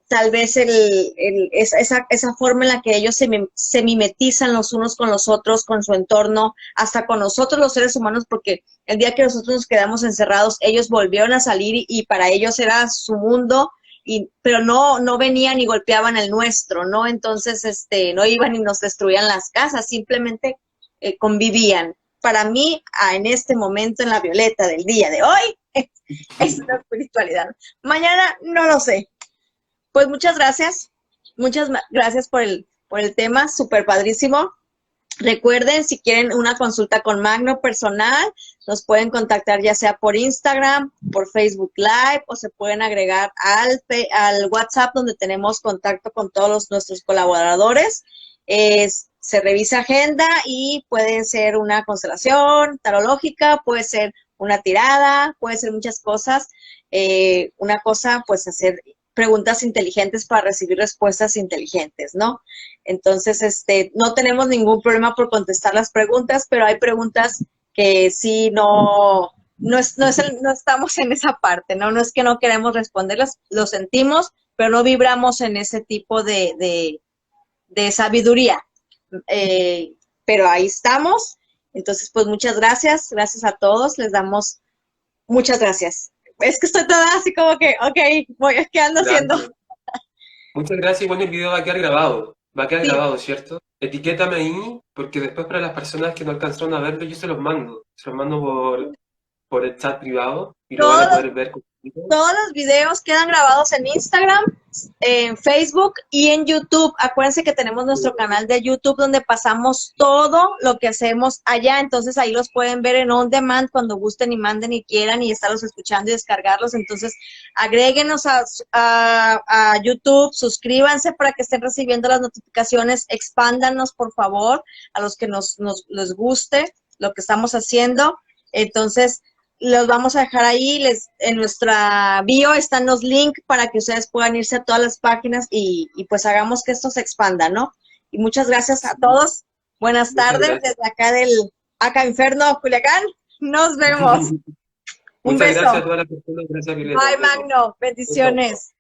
tal vez esa forma en la que ellos se mimetizan los unos con los otros, con su entorno, hasta con nosotros los seres humanos, porque el día que nosotros nos quedamos encerrados, ellos volvieron a salir y para ellos era su mundo, pero no venían y golpeaban el nuestro, ¿no? Entonces, no iban y nos destruían las casas, simplemente convivían. Para mí, en este momento, en la Violeta del día de hoy, es una espiritualidad. Mañana no lo sé. Pues muchas gracias por el tema, súper padrísimo. Recuerden, si quieren una consulta con Magno personal, nos pueden contactar ya sea por Instagram, por Facebook Live, o se pueden agregar al WhatsApp donde tenemos contacto con todos nuestros colaboradores. Se revisa agenda y puede ser una constelación tarológica, puede ser una tirada, puede ser muchas cosas. Una cosa, pues hacer preguntas inteligentes para recibir respuestas inteligentes, ¿no? Entonces, no tenemos ningún problema por contestar las preguntas, pero hay preguntas que sí no estamos en esa parte, ¿no? No es que no queremos responderlas, lo sentimos, pero no vibramos en ese tipo de sabiduría. Pero ahí estamos. Entonces, pues muchas gracias a todos, les damos muchas gracias. Es que estoy toda así como que, ok, ¿qué ando haciendo? Gracias. Muchas gracias. Y bueno, el video va a quedar grabado. Va a quedar Sí, grabado, ¿cierto? Etiquétame ahí, porque después para las personas que no alcanzaron a verlo, yo se los mando. Se los mando por el chat privado y lo van todos a poder ver completo. Todos los videos quedan grabados en Instagram, en Facebook y en YouTube. Acuérdense que tenemos nuestro canal de YouTube donde pasamos todo lo que hacemos allá. Entonces ahí los pueden ver en on demand cuando gusten y manden y quieran y estarlos escuchando y descargarlos. Entonces agréguenos a YouTube, suscríbanse para que estén recibiendo las notificaciones. Expándanos, por favor, a los que les guste lo que estamos haciendo. Entonces, los vamos a dejar ahí, en nuestra bio están los links para que ustedes puedan irse a todas las páginas y pues hagamos que esto se expanda, ¿no? Y muchas gracias a Sí, todos. Buenas muchas tardes gracias. desde acá Inferno, Culiacán. Nos vemos. Un Muchas gracias a beso. todas las personas. Gracias, Violeta. Bye, Un beso. Magno. Chao, chao. Bendiciones.